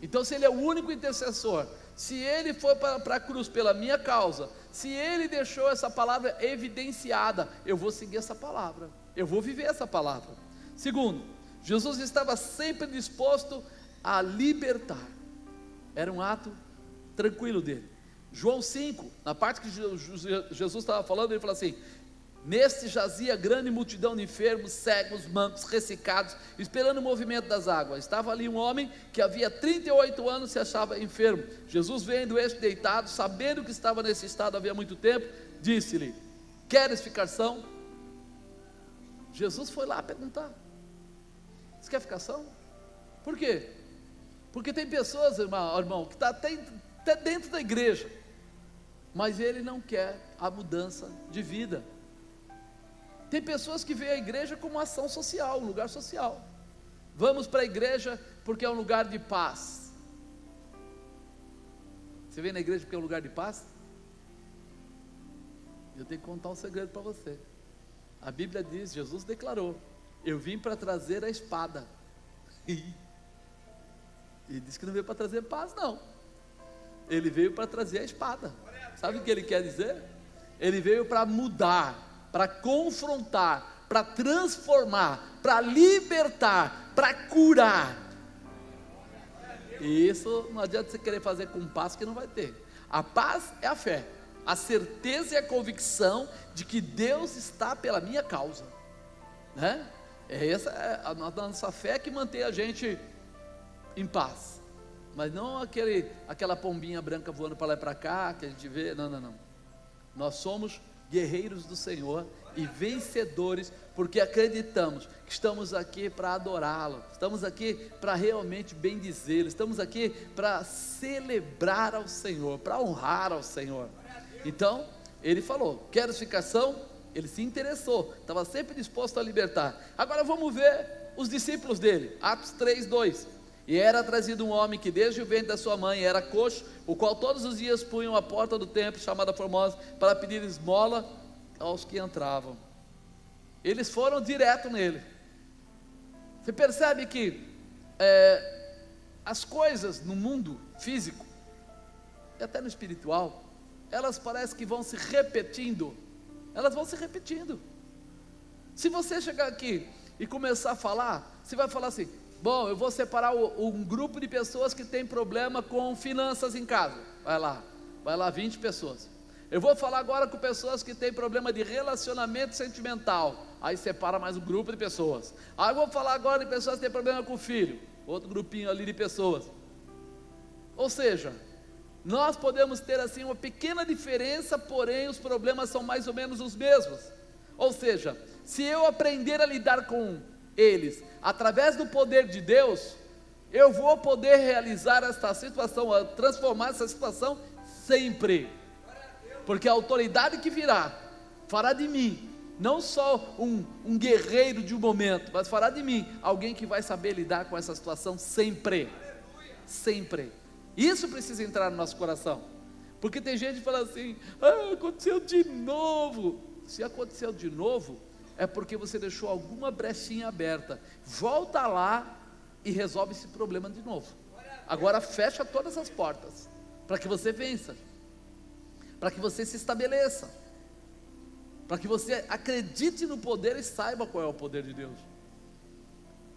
Então se Ele é o único intercessor, se Ele foi para a cruz pela minha causa, se Ele deixou essa palavra evidenciada, eu vou seguir essa palavra, eu vou viver essa palavra. Segundo, Jesus estava sempre disposto a libertar. Era um ato tranquilo dele. João 5, na parte que Jesus estava falando, ele fala assim: neste jazia grande multidão de enfermos, cegos, mancos, ressecados, esperando o movimento das águas. Estava ali um homem que havia 38 anos se achava enfermo. Jesus, vendo este deitado, sabendo que estava nesse estado havia muito tempo, disse-lhe: queres ficar são? Jesus foi lá perguntar: você quer ficar são? Por quê? Porque tem pessoas, irmão, que está até dentro da igreja, mas ele não quer a mudança de vida. Tem pessoas que veem a igreja como uma ação social, um lugar social. Vamos para a igreja porque é um lugar de paz. Você vem na igreja porque é um lugar de paz? Eu tenho que contar um segredo para você. A Bíblia diz, Jesus declarou: eu vim para trazer a espada. E disse que não veio para trazer paz, não. Ele veio para trazer a espada. Sabe o que ele quer dizer? Ele veio para mudar, para confrontar, para transformar, para libertar, para curar. E isso não adianta você querer fazer com paz, que não vai ter. A paz é a fé, a certeza e a convicção de que Deus está pela minha causa, né? Essa é a nossa fé que mantém a gente em paz, mas não aquela pombinha branca voando para lá e para cá, que a gente vê. Não. Nós somos guerreiros do Senhor e vencedores, porque acreditamos que estamos aqui para adorá-lo, estamos aqui para realmente bendizê-lo, estamos aqui para celebrar ao Senhor, para honrar ao Senhor. Então, ele falou: queres ficar são? Ele se interessou, estava sempre disposto a libertar. Agora vamos ver os discípulos dele. Atos 3:2. E era trazido um homem que desde o ventre da sua mãe era coxo, o qual todos os dias punham à porta do templo, chamada Formosa, para pedir esmola aos que entravam. Eles foram direto nele. Você percebe que as coisas no mundo físico e até no espiritual, elas parecem que vão se repetindo. Elas vão se repetindo. Se você chegar aqui e começar a falar, você vai falar assim: bom, eu vou separar um grupo de pessoas que tem problema com finanças em casa. Vai lá 20 pessoas. Eu vou falar agora com pessoas que têm problema de relacionamento sentimental. Aí separa mais um grupo de pessoas. Aí eu vou falar agora de pessoas que têm problema com o filho. Outro grupinho ali de pessoas. Ou seja, nós podemos ter assim uma pequena diferença, porém os problemas são mais ou menos os mesmos. Ou seja, se eu aprender a lidar com eles através do poder de Deus, eu vou poder realizar esta situação, transformar essa situação sempre, porque a autoridade que virá fará de mim não só um guerreiro de um momento, mas fará de mim alguém que vai saber lidar com essa situação sempre. Isso precisa entrar no nosso coração, porque tem gente que fala assim: aconteceu de novo. Se aconteceu de novo, é porque você deixou alguma brechinha aberta. Volta lá e resolve esse problema de novo. Agora fecha todas as portas, para que você vença, para que você se estabeleça, para que você acredite no poder e saiba qual é o poder de Deus.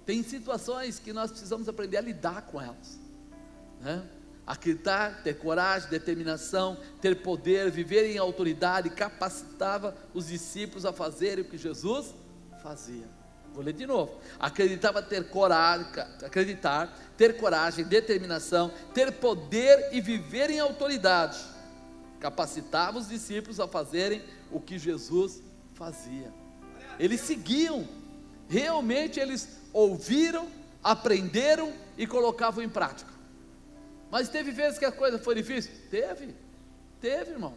Tem situações que nós precisamos aprender a lidar com elas, né? Acreditar, ter coragem, determinação, ter poder, viver em autoridade, capacitava os discípulos a fazerem o que Jesus fazia. Vou ler de novo. Acreditar, ter coragem, determinação, ter poder e viver em autoridade. Capacitava os discípulos a fazerem o que Jesus fazia. Eles seguiam, realmente eles ouviram, aprenderam e colocavam em prática. Mas teve vezes que a coisa foi difícil? Teve, irmão.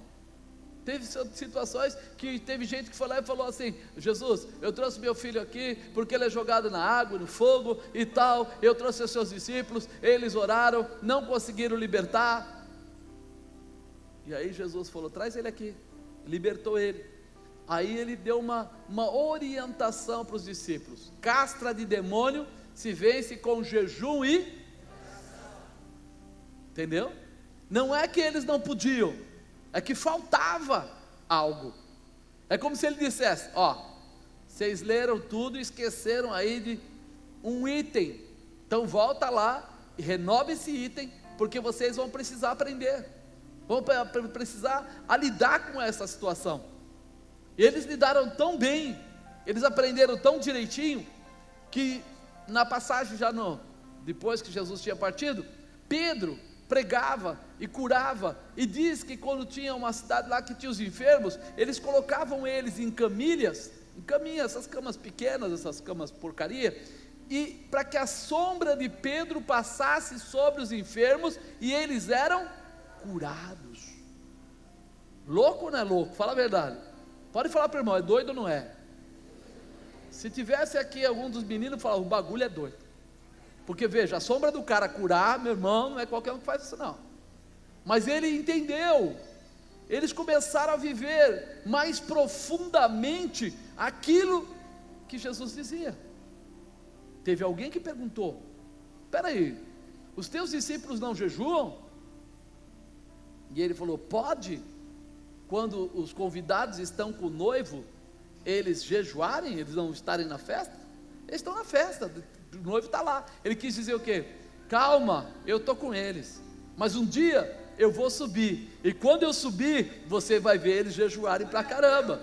Teve situações que teve gente que foi lá e falou assim: Jesus, eu trouxe meu filho aqui porque ele é jogado na água, no fogo e tal. Eu trouxe os seus discípulos, eles oraram, não conseguiram libertar. E aí Jesus falou: traz ele aqui. Libertou ele. Aí ele deu uma orientação para os discípulos: castra de demônio se vence com jejum e... Entendeu? Não é que eles não podiam, é que faltava algo. É como se ele dissesse: ó, vocês leram tudo e esqueceram aí de um item. Então volta lá e renova esse item, porque vocês vão precisar aprender, vão precisar lidar com essa situação. E eles lidaram tão bem, eles aprenderam tão direitinho, que na passagem depois que Jesus tinha partido, Pedro pregava e curava, e diz que quando tinha uma cidade lá que tinha os enfermos, eles colocavam eles em caminhas, essas camas pequenas, essas camas porcaria, e para que a sombra de Pedro passasse sobre os enfermos, e eles eram curados. Louco ou não é louco? Fala a verdade. Pode falar para o irmão: é doido ou não é? Se tivesse aqui algum dos meninos, falava: o bagulho é doido. Porque veja, a sombra do cara curar, meu irmão, não é qualquer um que faz isso não. Mas ele entendeu. Eles começaram a viver mais profundamente aquilo que Jesus dizia. Teve alguém que perguntou: espera aí, os teus discípulos não jejuam? E ele falou: pode, quando os convidados estão com o noivo, eles jejuarem, eles não estarem na festa? Eles estão na festa, o noivo está lá. Ele quis dizer o quê? Calma, eu estou com eles, mas um dia eu vou subir, e quando eu subir, você vai ver eles jejuarem pra caramba.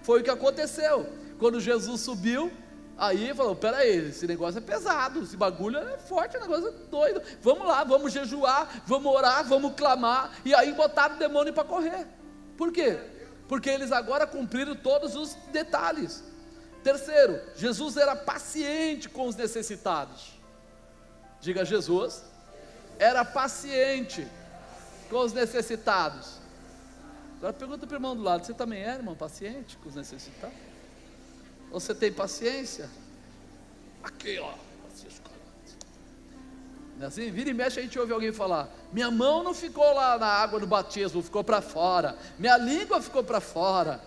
Foi o que aconteceu. Quando Jesus subiu, aí falou: peraí, esse negócio é pesado, esse bagulho é forte, é um negócio doido, vamos lá, vamos jejuar, vamos orar, vamos clamar. E aí botaram o demônio para correr. Por quê? Porque eles agora cumpriram todos os detalhes. Terceiro, Jesus era paciente com os necessitados. Diga: Jesus era paciente com os necessitados. Agora pergunta para o irmão do lado: você também é, irmão, paciente com os necessitados? Ou você tem paciência? Aqui, ó. Assim, vira e mexe, a gente ouve alguém falar: minha mão não ficou lá na água do batismo, ficou para fora, minha língua ficou para fora,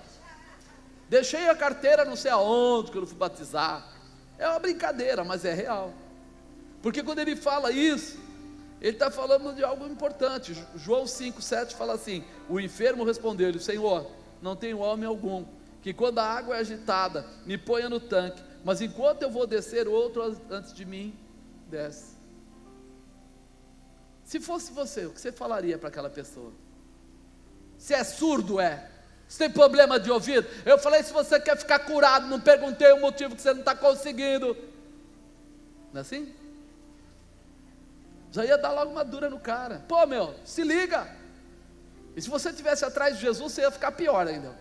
deixei a carteira não sei aonde quando fui batizar. É uma brincadeira, mas é real. Porque quando ele fala isso, ele está falando de algo importante. João 5,7 fala assim: o enfermo respondeu-lhe: Senhor, não tenho homem algum que quando a água é agitada me ponha no tanque, mas enquanto eu vou descer, outro antes de mim desce. Se fosse você, o que você falaria para aquela pessoa? Se é surdo, se tem problema de ouvido, eu falei: se você quer ficar curado, não perguntei o motivo que você não está conseguindo. Não é assim? Já ia dar logo uma dura no cara. Pô, meu, se liga. E se você estivesse atrás de Jesus, você ia ficar pior ainda.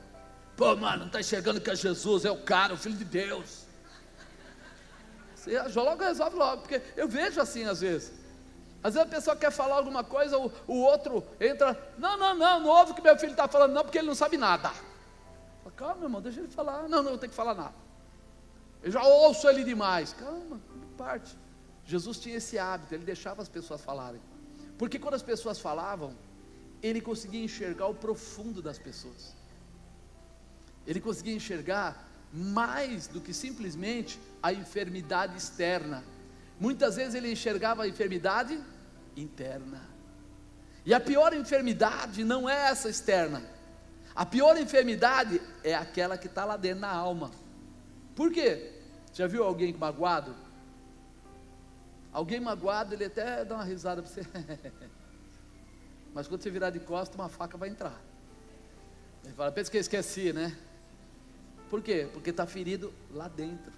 Pô, mano, não está enxergando que é Jesus, é o cara, o Filho de Deus. Você já logo resolve logo, porque eu vejo assim às vezes. Às vezes a pessoa quer falar alguma coisa, o outro entra: não ouve o que meu filho está falando não, porque ele não sabe nada. Fala: calma, meu irmão, deixa ele falar. Não tem que falar nada. Eu já ouço ele demais. Calma, parte. Jesus tinha esse hábito, ele deixava as pessoas falarem. Porque quando as pessoas falavam, ele conseguia enxergar o profundo das pessoas. Ele conseguia enxergar mais do que simplesmente a enfermidade externa. Muitas vezes ele enxergava a enfermidade interna. E a pior enfermidade não é essa externa. A pior enfermidade é aquela que está lá dentro na alma. Por quê? Já viu alguém magoado? Alguém magoado, ele até dá uma risada para você. mas quando você virar de costas, uma faca vai entrar. Ele fala, pensa que eu esqueci, né? Por quê? Porque está ferido lá dentro.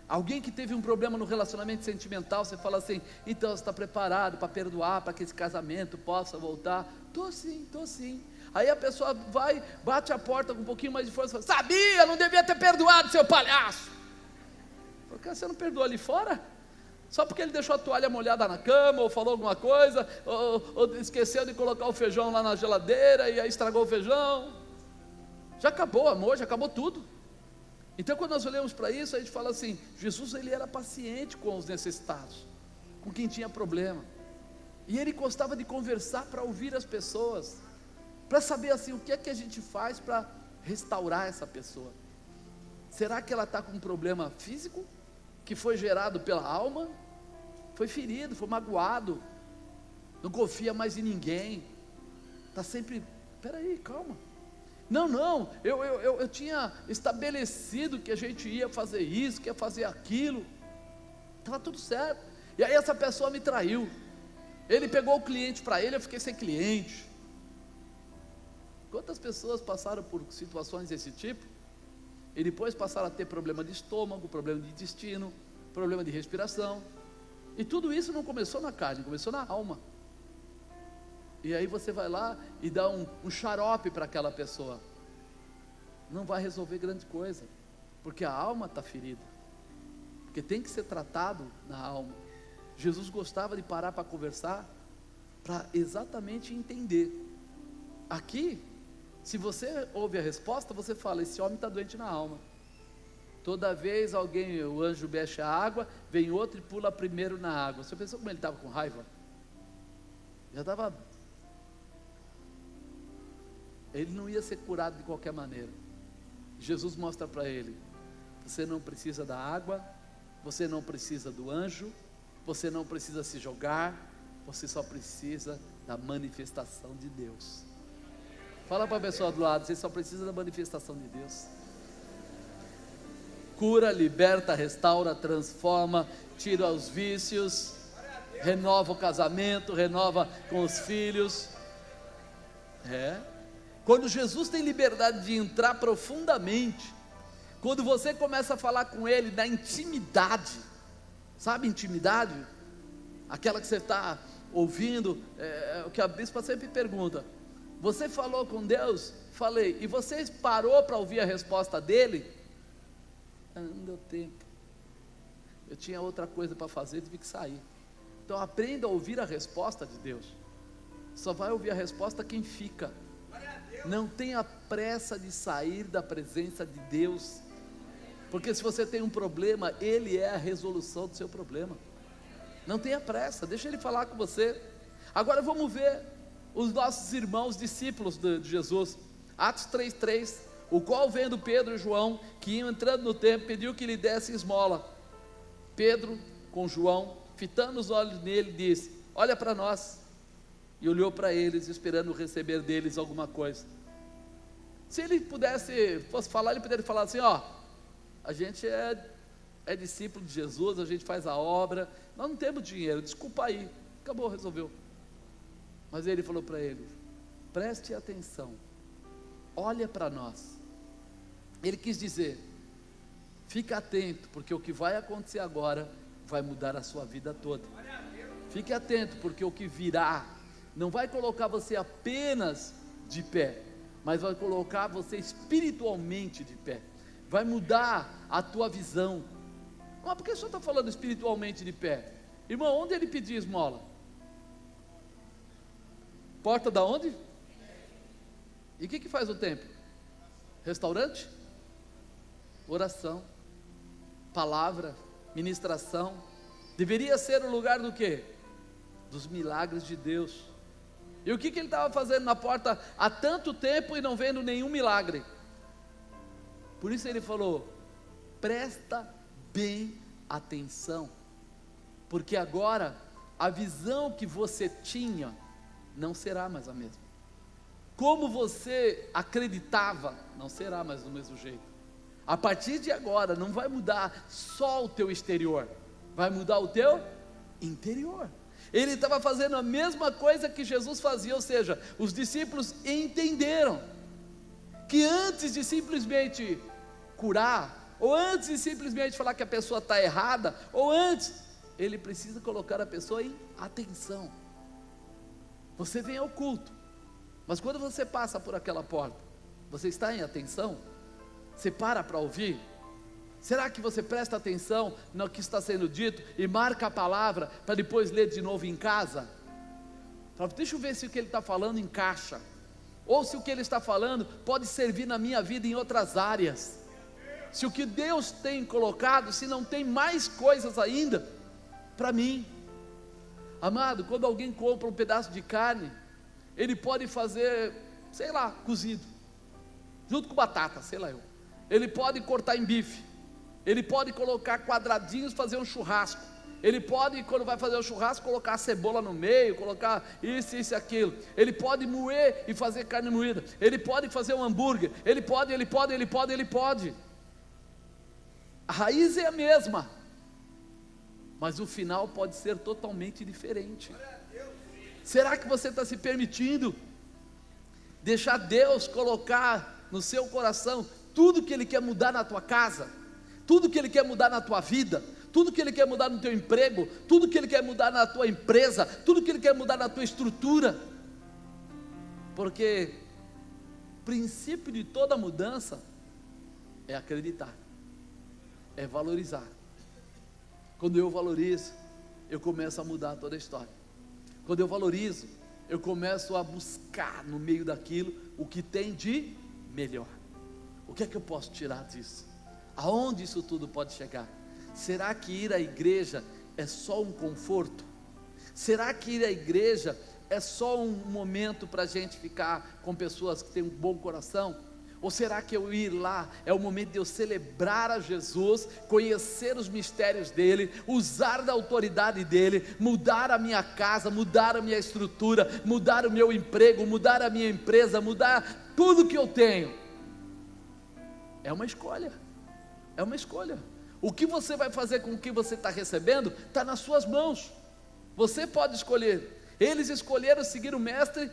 Alguém que teve um problema no relacionamento sentimental, você fala assim, então você está preparado para perdoar, para que esse casamento possa voltar? Estou sim. Aí a pessoa vai, bate a porta com um pouquinho mais de força e fala, sabia, não devia ter perdoado, seu palhaço. Porque você não perdoou ali fora? Só porque ele deixou a toalha molhada na cama, ou falou alguma coisa, ou esqueceu de colocar o feijão lá na geladeira, e aí estragou o feijão. Já acabou o amor, já acabou tudo. Então quando nós olhamos para isso, a gente fala assim, Jesus ele era paciente com os necessitados, com quem tinha problema, e ele gostava de conversar para ouvir as pessoas, para saber assim, o que é que a gente faz para restaurar essa pessoa. Será que ela está com um problema físico, que foi gerado pela alma, foi ferido, foi magoado, não confia mais em ninguém, está sempre, peraí, calma, não, eu tinha estabelecido que a gente ia fazer isso, que ia fazer aquilo, estava tudo certo, e aí essa pessoa me traiu, ele pegou o cliente para ele, eu fiquei sem cliente. Quantas pessoas passaram por situações desse tipo, e depois passaram a ter problema de estômago, problema de intestino, problema de respiração, e tudo isso não começou na carne, começou na alma. E aí você vai lá e dá um xarope para aquela pessoa, não vai resolver grande coisa, porque a alma está ferida, porque tem que ser tratado na alma. Jesus gostava de parar para conversar, para exatamente entender. Aqui, se você ouve a resposta, você fala, esse homem está doente na alma. Toda vez o anjo mexe a água, vem outro e pula primeiro na água. Você pensou como ele estava com raiva? Já estava... Ele não ia ser curado de qualquer maneira. Jesus mostra para ele, você não precisa da água, você não precisa do anjo, você não precisa se jogar, você só precisa da manifestação de Deus. Fala para a pessoa do lado, você só precisa da manifestação de Deus. Cura, liberta, restaura, transforma, tira os vícios, renova o casamento, renova com os filhos. Quando Jesus tem liberdade de entrar profundamente, quando você começa a falar com Ele na intimidade, sabe intimidade? Aquela que você está ouvindo, o que a bispa sempre pergunta, você falou com Deus? Falei, e você parou para ouvir a resposta dele? Não deu tempo, eu tinha outra coisa para fazer, tive que sair. Então aprenda a ouvir a resposta de Deus, só vai ouvir a resposta quem fica. Não tenha pressa de sair da presença de Deus, porque se você tem um problema, Ele é a resolução do seu problema. Não tenha pressa, deixa Ele falar com você. Agora vamos ver os nossos irmãos discípulos de Jesus, Atos 3:3, o qual vendo Pedro e João, que iam entrando no templo, pediu que lhe desse esmola. Pedro com João, fitando os olhos nele, disse, olha para nós, e olhou para eles, esperando receber deles alguma coisa. Se ele fosse falar, ele poderia falar assim, a gente é discípulo de Jesus, a gente faz a obra, nós não temos dinheiro, desculpa aí, acabou, resolveu. Mas ele falou para eles, preste atenção, olha para nós. Ele quis dizer, fique atento, porque o que vai acontecer agora, vai mudar a sua vida toda. Fique atento, porque o que virá, não vai colocar você apenas de pé, mas vai colocar você espiritualmente de pé, vai mudar a tua visão. Mas por que o senhor está falando espiritualmente de pé? Irmão, onde ele pedia esmola? Porta da onde? E o que faz o templo? Restaurante? Oração, palavra, ministração. Deveria ser o lugar do quê? Dos milagres de Deus. E o que ele estava fazendo na porta há tanto tempo e não vendo nenhum milagre? Por isso ele falou, presta bem atenção, porque agora a visão que você tinha não será mais a mesma. Como você acreditava, não será mais do mesmo jeito. A partir de agora não vai mudar só o teu exterior, vai mudar o teu interior. Ele estava fazendo a mesma coisa que Jesus fazia, ou seja, os discípulos entenderam que antes de simplesmente curar, ou antes de simplesmente falar que a pessoa está errada, ou antes, ele precisa colocar a pessoa em atenção. Você vem ao culto, mas quando você passa por aquela porta, você está em atenção? Você para ouvir? Será que você presta atenção no que está sendo dito e marca a palavra para depois ler de novo em casa? Deixa eu ver se o que ele está falando encaixa, ou se o que ele está falando pode servir na minha vida em outras áreas, se o que Deus tem colocado, se não tem mais coisas ainda para mim. Amado, quando alguém compra um pedaço de carne, ele pode fazer, sei lá, cozido, junto com batata, sei lá eu. Ele pode cortar em bife, ele pode colocar quadradinhos, fazer um churrasco. Ele pode, quando vai fazer o churrasco, colocar a cebola no meio, colocar isso e aquilo. Ele pode moer e fazer carne moída. Ele pode fazer um hambúrguer. Ele pode. A raiz é a mesma, mas o final pode ser totalmente diferente. Será que você está se permitindo deixar Deus colocar no seu coração tudo que Ele quer mudar na tua casa, tudo que Ele quer mudar na tua vida, tudo que Ele quer mudar no teu emprego, tudo que Ele quer mudar na tua empresa, tudo que Ele quer mudar na tua estrutura? Porque o princípio de toda mudança é acreditar, é valorizar. Quando eu valorizo, eu começo a mudar toda a história. Quando eu valorizo, eu começo a buscar no meio daquilo o que tem de melhor. O que é que eu posso tirar disso? Aonde isso tudo pode chegar? Será que ir à igreja é só um conforto? Será que ir à igreja é só um momento para a gente ficar com pessoas que têm um bom coração? Ou será que eu ir lá é o momento de eu celebrar a Jesus, conhecer os mistérios dele, usar da autoridade dele, mudar a minha casa, mudar a minha estrutura, mudar o meu emprego, mudar a minha empresa, mudar tudo que eu tenho? É uma escolha, é uma escolha. O que você vai fazer com o que você está recebendo está nas suas mãos. Você pode escolher. Eles escolheram seguir o mestre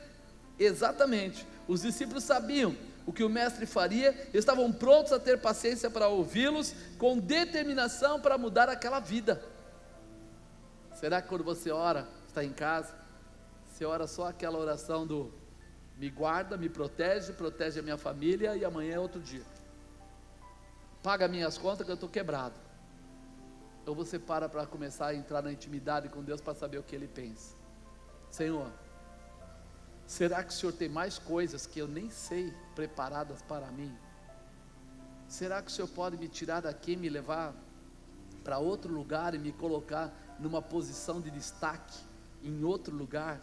exatamente. Os discípulos sabiam o que o mestre faria, estavam prontos a ter paciência para ouvi-los, com determinação para mudar aquela vida. Será que quando você ora, está em casa, você ora só aquela oração do me guarda, me protege, protege a minha família e amanhã é outro dia, paga minhas contas que eu estou quebrado? Ou você para começar a entrar na intimidade com Deus para saber o que Ele pensa? Senhor, será que o Senhor tem mais coisas que eu nem sei preparadas para mim? Será que o Senhor pode me tirar daqui, me levar para outro lugar e me colocar numa posição de destaque em outro lugar?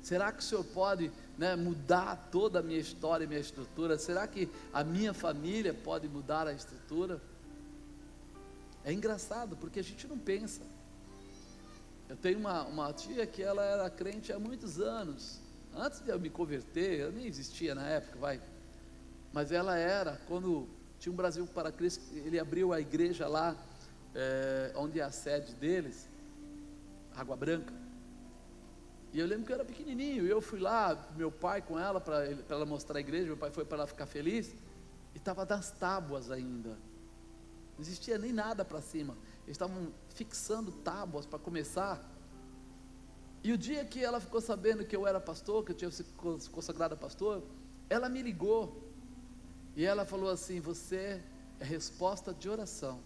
Será que o Senhor pode, mudar toda a minha história e minha estrutura? Será que a minha família pode mudar a estrutura? É engraçado, porque a gente não pensa. Eu tenho uma tia que ela era crente há muitos anos. Antes de eu me converter, eu nem existia na época, mas ela era, quando tinha um Brasil para Cristo, ele abriu a igreja lá, onde é a sede deles, Água Branca. E eu lembro que eu era pequenininho, e eu fui lá, meu pai com ela, para ela mostrar a igreja, meu pai foi para ela ficar feliz, e estava das tábuas ainda, não existia nem nada para cima, eles estavam fixando tábuas para começar. E o dia que ela ficou sabendo que eu era pastor, que eu tinha se consagrado a pastor, ela me ligou, e ela falou assim: você é resposta de oração.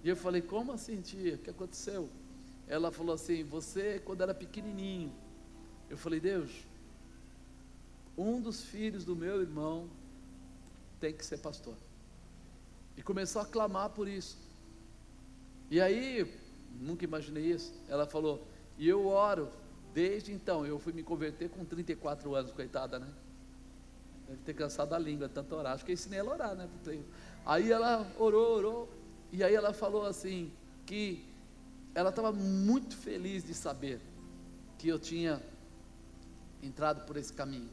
E eu falei: como assim, tia? O que aconteceu? Ela falou assim: você, quando era pequenininho. Eu falei: Deus, um dos filhos do meu irmão tem que ser pastor. E começou a clamar por isso. E aí, nunca imaginei isso. Ela falou: e eu oro desde então. Eu fui me converter com 34 anos, coitada, né? Deve ter cansado a língua, tanto orar. Acho que eu ensinei ela a orar, né? Aí ela orou, e aí ela falou assim, que ela estava muito feliz de saber que eu tinha entrado por esse caminho.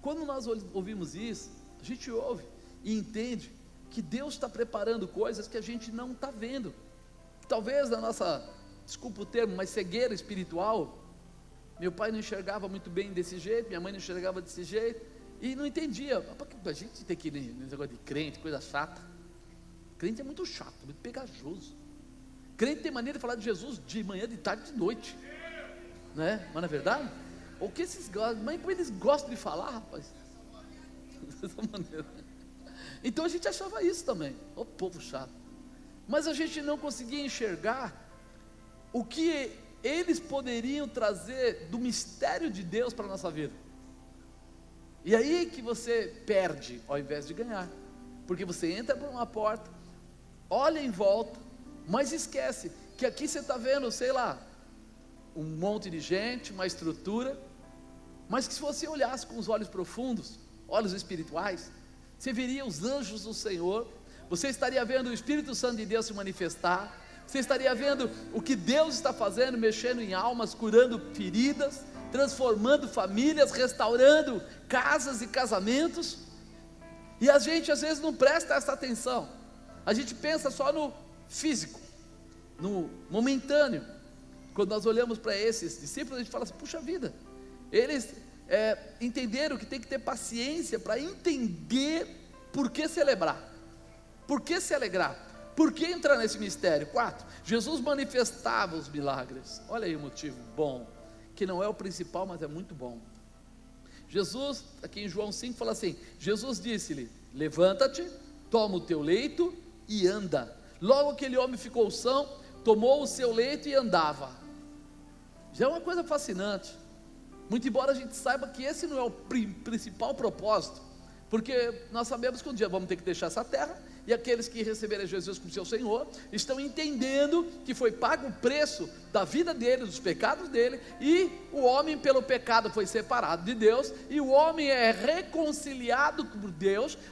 Quando nós ouvimos isso, a gente ouve e entende que Deus está preparando coisas que a gente não está vendo. Talvez na nossa desculpa o termo, mas cegueira espiritual. Meu pai não enxergava muito bem desse jeito, minha mãe não enxergava desse jeito, e não entendia. A gente tem que ir nesse negócio de crente, coisa chata. Crente é muito chato, muito pegajoso. Crente tem maneira de falar de Jesus de manhã, de tarde, de noite, né? Mas não é verdade? O que esses gostam? Mas como eles gostam de falar, rapaz? Dessa maneira. Então a gente achava isso também, o povo chato. Mas a gente não conseguia enxergar o que eles poderiam trazer do mistério de Deus para a nossa vida. E aí que você perde ao invés de ganhar, porque você entra por uma porta, olha em volta, mas esquece que aqui você está vendo, sei lá, um monte de gente, uma estrutura, mas que se você olhasse com os olhos profundos, olhos espirituais, você veria os anjos do Senhor, você estaria vendo o Espírito Santo de Deus se manifestar, você estaria vendo o que Deus está fazendo, mexendo em almas, curando feridas, transformando famílias, restaurando casas e casamentos. E a gente às vezes não presta essa atenção, a gente pensa só no físico, no momentâneo. Quando nós olhamos para esses discípulos, a gente fala assim: puxa vida, eles entenderam que tem que ter paciência para entender por que celebrar, por que se alegrar, por que entrar nesse mistério. 4, Jesus manifestava os milagres. Olha aí o motivo bom, que não é o principal, mas é muito bom. Jesus, aqui em João 5, fala assim: Jesus disse-lhe: levanta-te, toma o teu leito e anda. Logo aquele homem ficou são, tomou o seu leito e andava. Já é uma coisa fascinante, muito embora a gente saiba que esse não é o principal propósito, porque nós sabemos que um dia vamos ter que deixar essa terra, e aqueles que receberem Jesus como seu Senhor, estão entendendo que foi pago o preço da vida dele, dos pecados dele, e o homem pelo pecado foi separado de Deus, e o homem é reconciliado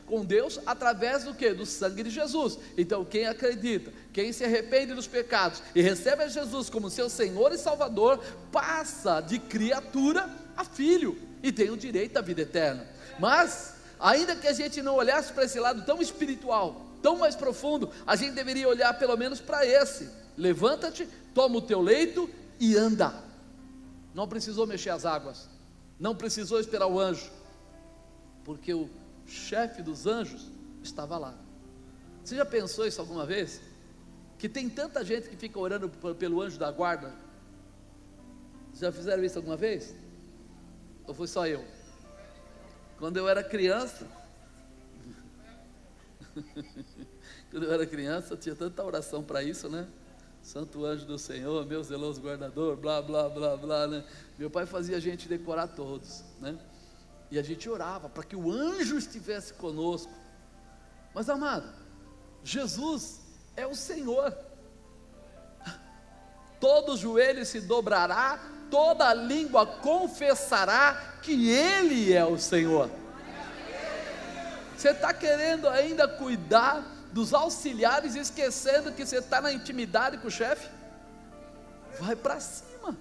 com Deus, através do que? Do sangue de Jesus. Então quem acredita, quem se arrepende dos pecados, e recebe a Jesus como seu Senhor e Salvador, passa de criatura a filho, e tem o direito à vida eterna. Mas ainda que a gente não olhasse para esse lado tão espiritual, tão mais profundo, a gente deveria olhar pelo menos para esse: levanta-te, toma o teu leito e anda. Não precisou mexer as águas, não precisou esperar o anjo, porque o chefe dos anjos estava lá. Você já pensou isso alguma vez? Que tem tanta gente que fica orando pelo anjo da guarda. Já fizeram isso alguma vez? Ou foi só eu? Quando eu era criança, tinha tanta oração para isso, né? Santo anjo do Senhor, meu zeloso guardador, blá, blá, blá, blá, né? Meu pai fazia a gente decorar todos, né? E a gente orava para que o anjo estivesse conosco. Mas amado, Jesus é o Senhor. Todo joelho se dobrará, toda língua confessará que Ele é o Senhor. Você está querendo ainda cuidar dos auxiliares, esquecendo que você está na intimidade com o chefe? Vai para cima.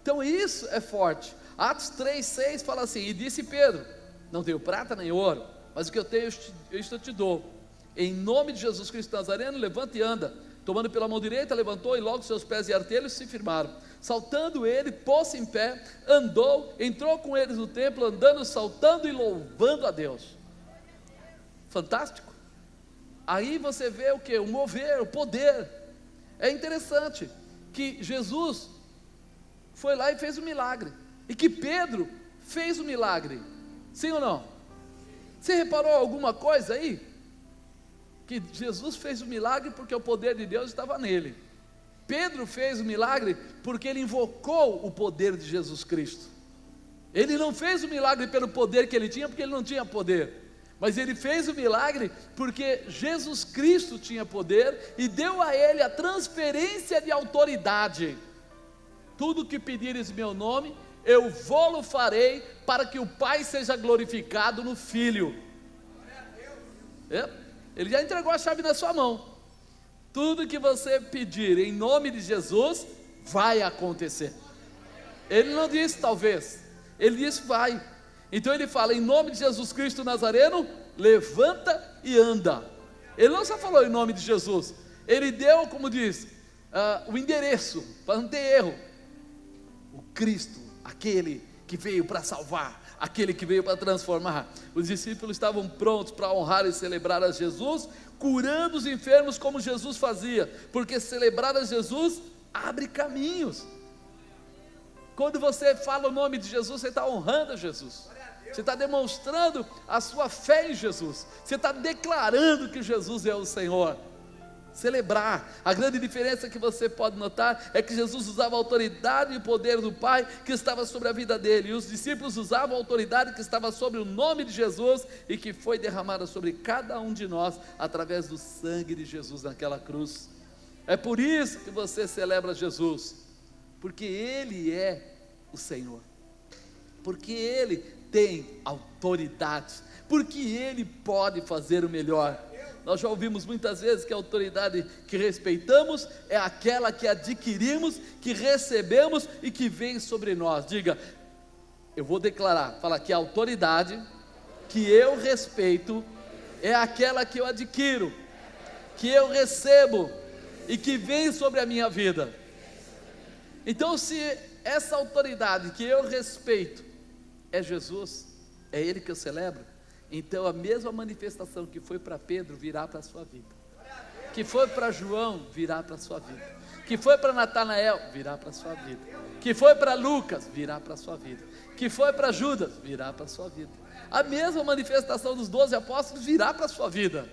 Então isso é forte. Atos 3,6 fala assim: e disse Pedro: não tenho prata nem ouro, mas o que eu tenho eu te dou. Em nome de Jesus Cristo Nazareno, levanta e anda. Tomando pela mão direita, levantou, e logo seus pés e artelhos se firmaram. Saltando ele, pôs-se em pé, andou, entrou com eles no templo, andando, saltando e louvando a Deus. Fantástico. Aí você vê o que? O mover, o poder. É interessante que Jesus foi lá e fez um milagre, e que Pedro fez o milagre. Sim ou não? Você reparou alguma coisa aí? Que Jesus fez o milagre porque o poder de Deus estava nele. Pedro fez o milagre porque ele invocou o poder de Jesus Cristo. Ele não fez o milagre pelo poder que ele tinha, porque ele não tinha poder, mas ele fez o milagre porque Jesus Cristo tinha poder e deu a ele a transferência de autoridade. Tudo que pedires em meu nome, eu vou-lo farei, para que o Pai seja glorificado no Filho. Ele já entregou a chave na sua mão. Tudo que você pedir em nome de Jesus, vai acontecer. Ele não disse talvez, ele disse vai. Então ele fala: em nome de Jesus Cristo Nazareno, levanta e anda. Ele não só falou em nome de Jesus, ele deu, como diz, o endereço, para não ter erro. O Cristo, aquele que veio para salvar, aquele que veio para transformar. Os discípulos estavam prontos para honrar e celebrar a Jesus, curando os enfermos como Jesus fazia, porque celebrar a Jesus abre caminhos. Quando você fala o nome de Jesus, você está honrando a Jesus, você está demonstrando a sua fé em Jesus, você está declarando que Jesus é o Senhor. Celebrar, a grande diferença que você pode notar é que Jesus usava a autoridade e o poder do Pai que estava sobre a vida dele, e os discípulos usavam a autoridade que estava sobre o nome de Jesus e que foi derramada sobre cada um de nós através do sangue de Jesus naquela cruz. É por isso que você celebra Jesus, porque Ele é o Senhor, porque Ele tem autoridade, porque Ele pode fazer o melhor. Nós já ouvimos muitas vezes que a autoridade que respeitamos é aquela que adquirimos, que recebemos e que vem sobre nós. Diga, eu vou declarar, fala que a autoridade que eu respeito é aquela que eu adquiro, que eu recebo e que vem sobre a minha vida. Então, se essa autoridade que eu respeito é Jesus, é Ele que eu celebro, então a mesma manifestação que foi para Pedro virá para a sua vida, que foi para João virá para a sua vida, que foi para Natanael virá para a sua vida, que foi para Lucas virá para a sua vida, que foi para Judas virá para a sua vida. A mesma manifestação dos 12 apóstolos virá para a sua vida.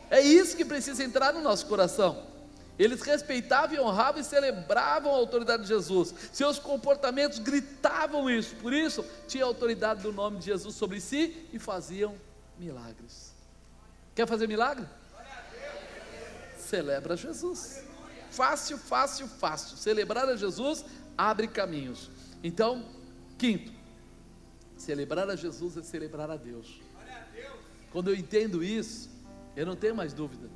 É isso que precisa entrar no nosso coração. Eles respeitavam e honravam e celebravam a autoridade de Jesus, seus comportamentos gritavam isso, por isso tinha a autoridade do nome de Jesus sobre si e faziam milagres. Quer fazer milagre? Celebra Jesus. Fácil, fácil, fácil. Celebrar a Jesus abre caminhos. Então, quinto, celebrar a Jesus é celebrar a Deus. Quando eu entendo isso, eu não tenho mais dúvida.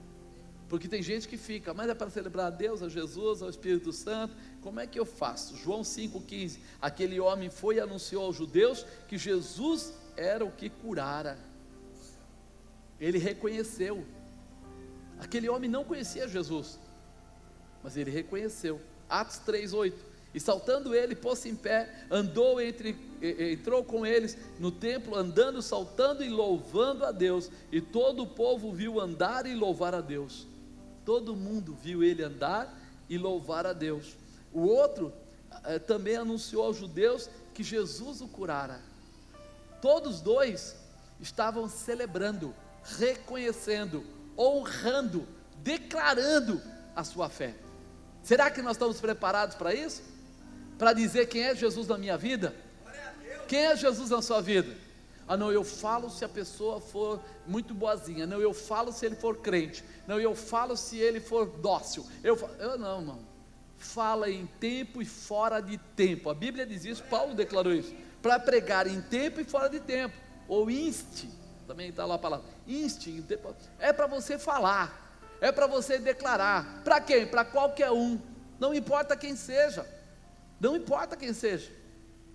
Porque tem gente que fica, mas é para celebrar a Deus, a Jesus, ao Espírito Santo, como é que eu faço? João 5,15, aquele homem foi e anunciou aos judeus que Jesus era o que curara. Ele reconheceu. Aquele homem não conhecia Jesus, mas ele reconheceu. Atos 3,8, e saltando ele, pôs-se em pé, entrou com eles no templo, andando, saltando e louvando a Deus, e todo o povo viu andar e louvar a Deus. Todo mundo viu ele andar e louvar a Deus. O outro também anunciou aos judeus que Jesus o curara. Todos dois estavam celebrando, reconhecendo, honrando, declarando a sua fé. Será que nós estamos preparados para isso? Para dizer quem é Jesus na minha vida? Quem é Jesus na sua vida? Ah não, eu falo se a pessoa for muito boazinha. Não, eu falo se ele for crente. Não, eu falo se ele for dócil. Eu não, irmão. Fala em tempo e fora de tempo. A Bíblia diz isso, Paulo declarou isso. Para pregar em tempo e fora de tempo. Ou inste, também está lá a palavra. Inste, é para você falar. É para você declarar. Para quem? Para qualquer um. Não importa quem seja. Não importa quem seja.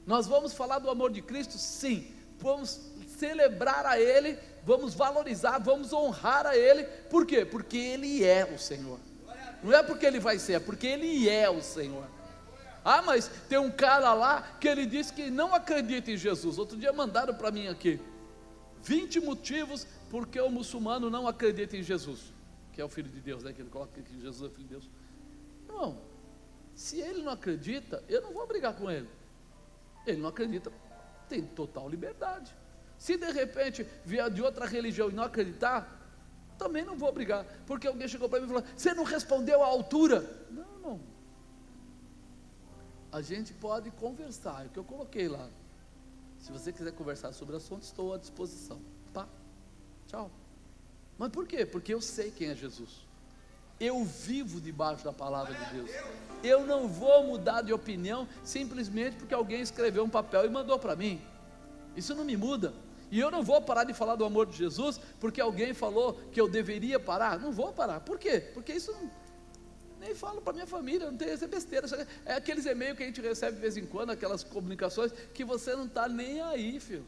Nós vamos falar do amor de Cristo? Sim. Vamos celebrar a Ele, vamos valorizar, vamos honrar a Ele. Por quê? Porque Ele é o Senhor. Não é porque Ele vai ser, é porque Ele é o Senhor. Ah, mas tem um cara lá que ele disse que não acredita em Jesus. Outro dia mandaram para mim aqui 20 motivos porque o muçulmano não acredita em Jesus, que é o Filho de Deus, né? Que ele coloca que Jesus é o Filho de Deus. Não, se ele não acredita, eu não vou brigar com ele. Ele não acredita, tem total liberdade. Se de repente vier de outra religião e não acreditar, também não vou brigar, porque alguém chegou para mim e falou: você não respondeu à altura. Não. A gente pode conversar, é o que eu coloquei lá. Se você quiser conversar sobre o assunto, estou à disposição, tá? Tchau. Mas por quê? Porque eu sei quem é Jesus. Eu vivo debaixo da palavra de Deus. Eu não vou mudar de opinião simplesmente porque alguém escreveu um papel e mandou para mim. Isso não me muda. E eu não vou parar de falar do amor de Jesus porque alguém falou que eu deveria parar. Não vou parar. Por quê? Porque isso não, nem falo para minha família, não tem essa besteira. É aqueles e-mails que a gente recebe de vez em quando, aquelas comunicações que você não está nem aí, filho.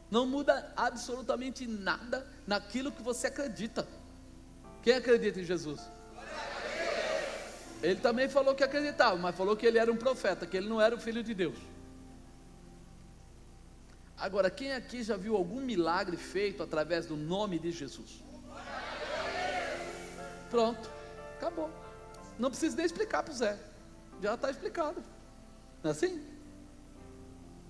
Não muda absolutamente nada naquilo que você acredita. Quem acredita em Jesus? Ele também falou que acreditava, mas falou que ele era um profeta, que ele não era o filho de Deus. Agora, quem aqui já viu algum milagre feito através do nome de Jesus? Pronto, acabou. Não precisa nem explicar para o Zé, já está explicado. Não é assim?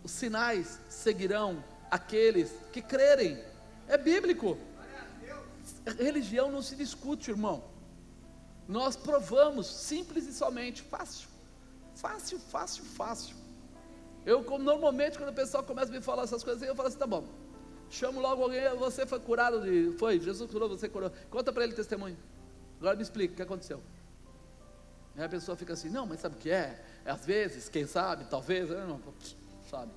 Os sinais seguirão aqueles que crerem. É bíblico. Religião não se discute, irmão. Nós provamos, simples e somente, fácil. Eu, como normalmente, quando o pessoal começa a me falar essas coisas, eu falo assim, tá bom, chamo logo alguém, você foi curado, Jesus curou, você curou, conta para ele o testemunho, agora me explica o que aconteceu. Aí a pessoa fica assim, não, mas sabe o que é? Às vezes, quem sabe, talvez, não, sabe,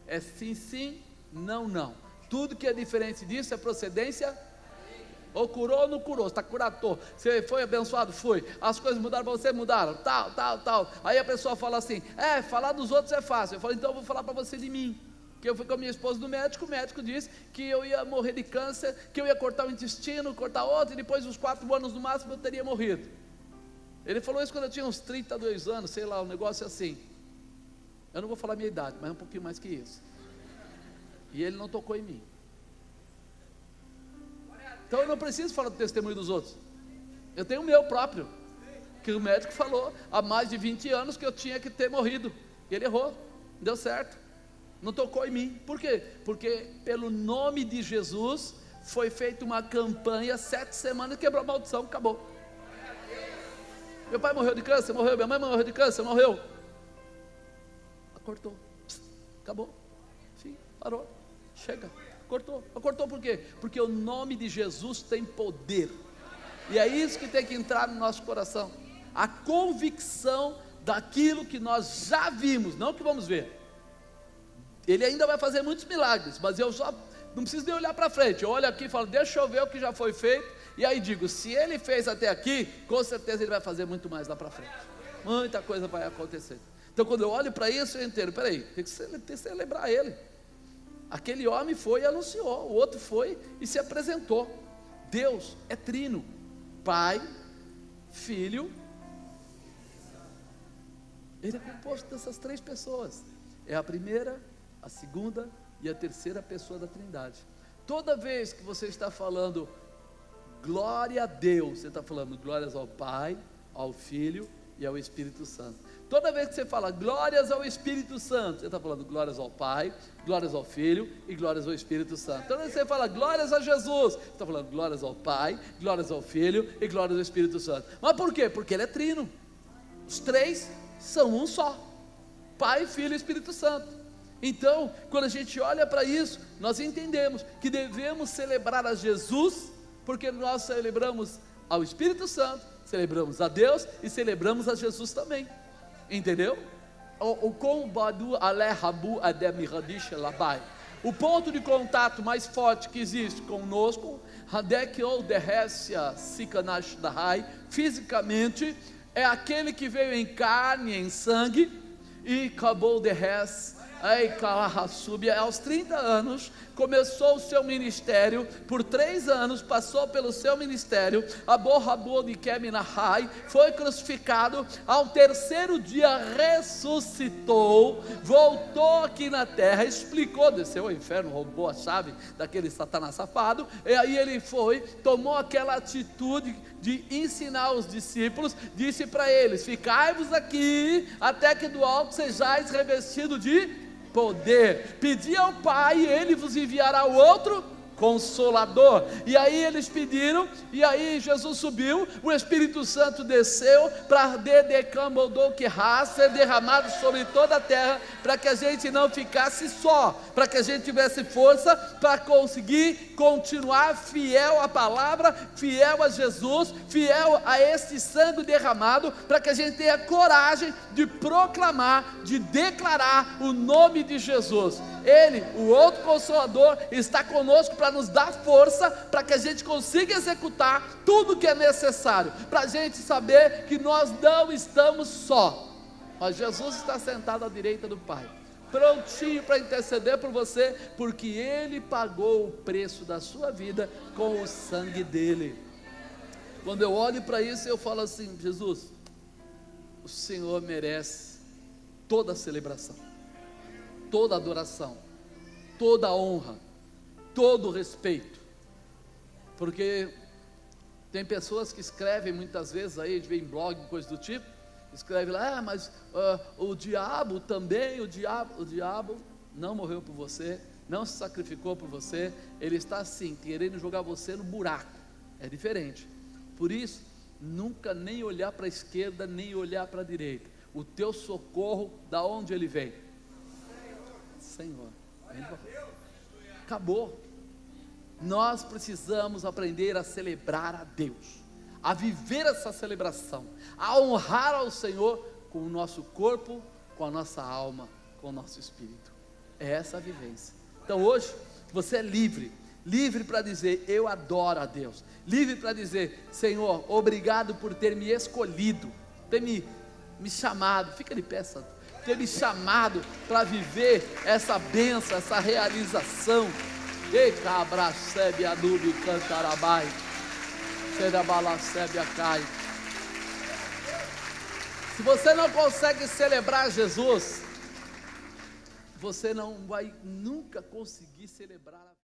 é sim, não, tudo que é diferente disso é procedência. Ou curou ou não curou, está curado, você foi abençoado, foi, as coisas mudaram para você, mudaram, tal, aí a pessoa fala assim, falar dos outros é fácil, eu falo, então eu vou falar para você de mim, que eu fui com a minha esposa no médico, o médico disse que eu ia morrer de câncer, que eu ia cortar o intestino, cortar outro, e depois dos 4 anos no máximo eu teria morrido. Ele falou isso quando eu tinha uns 32 anos, sei lá, um negócio assim, eu não vou falar a minha idade, mas um pouquinho mais que isso, e ele não tocou em mim. Então eu não preciso falar do testemunho dos outros, eu tenho o meu próprio, que o médico falou há mais de 20 anos que eu tinha que ter morrido, e ele errou, deu certo, não tocou em mim. Por quê? Porque pelo nome de Jesus foi feita uma campanha, 7 semanas, quebrou a maldição, acabou. Meu pai morreu de câncer, morreu, minha mãe morreu de câncer, morreu, cortou, acabou, fim, parou, chega. Cortou por quê? Porque o nome de Jesus tem poder, e é isso que tem que entrar no nosso coração, a convicção daquilo que nós já vimos, não que vamos ver. Ele ainda vai fazer muitos milagres, mas eu só não preciso nem olhar para frente, eu olho aqui e falo, deixa eu ver o que já foi feito, e aí digo, se ele fez até aqui, com certeza ele vai fazer muito mais lá para frente, muita coisa vai acontecer. Então quando eu olho para isso, eu entendo, peraí, tem que celebrar ele. Aquele homem foi e anunciou, o outro foi e se apresentou. Deus é trino, Pai, Filho, ele é composto dessas 3 pessoas, é a primeira, a segunda e a terceira pessoa da Trindade. Toda vez que você está falando glória a Deus, você está falando glórias ao Pai, ao Filho e ao Espírito Santo. Toda vez que você fala glórias ao Espírito Santo, você está falando glórias ao Pai, glórias ao Filho e glórias ao Espírito Santo. Toda vez que você fala glórias a Jesus, você está falando glórias ao Pai, glórias ao Filho e glórias ao Espírito Santo. Mas por quê? Porque ele é trino, os 3 são um só, Pai, Filho e Espírito Santo. Então, quando a gente olha para isso, nós entendemos que devemos celebrar a Jesus, porque nós celebramos ao Espírito Santo, celebramos a Deus e celebramos a Jesus também. Entendeu? O ponto de contato mais forte que existe conosco, fisicamente, é aquele que veio em carne, em sangue, e acabou de res. Aos 30 anos começou o seu ministério, por 3 anos passou pelo seu ministério, foi crucificado, ao 3º dia ressuscitou, voltou aqui na terra, explicou, desceu ao inferno, roubou a chave daquele Satanás safado, e aí ele foi, tomou aquela atitude de ensinar os discípulos, disse para eles, ficai-vos aqui, até que do alto sejais revestido de poder, pedi ao Pai e Ele vos enviará o outro Consolador. E aí eles pediram, e aí Jesus subiu, o Espírito Santo desceu para ser derramado sobre toda a terra, para que a gente não ficasse só, para que a gente tivesse força para conseguir continuar fiel à palavra, fiel a Jesus, fiel a esse sangue derramado, para que a gente tenha coragem de proclamar, de declarar o nome de Jesus. Ele, o outro Consolador, está conosco para nos dar força, para que a gente consiga executar tudo que é necessário, para a gente saber que nós não estamos só, mas Jesus está sentado à direita do Pai, prontinho para interceder por você, porque Ele pagou o preço da sua vida com o sangue dele. Quando eu olho para isso, eu falo assim: Jesus, o Senhor merece toda a celebração, toda a adoração, toda a honra, todo o respeito, porque tem pessoas que escrevem muitas vezes aí, a gente vê em blog, coisa do tipo, escreve lá, mas o diabo também, o diabo não morreu por você, não se sacrificou por você, ele está assim, querendo jogar você no buraco, é diferente. Por isso, nunca nem olhar para a esquerda, nem olhar para a direita. O teu socorro, da onde ele vem? Senhor. Acabou. Nós precisamos aprender a celebrar a Deus, a viver essa celebração, a honrar ao Senhor com o nosso corpo, com a nossa alma, com o nosso espírito. É essa a vivência. Então hoje você é livre para dizer: eu adoro a Deus, livre para dizer: Senhor, obrigado por ter me escolhido, ter me chamado, fica de pé, santo, ter me chamado para viver essa bênção, essa realização. E cabra sebe a nube cantarabai, serabala sebe a cai. Se você não consegue celebrar Jesus, você não vai nunca conseguir celebrar a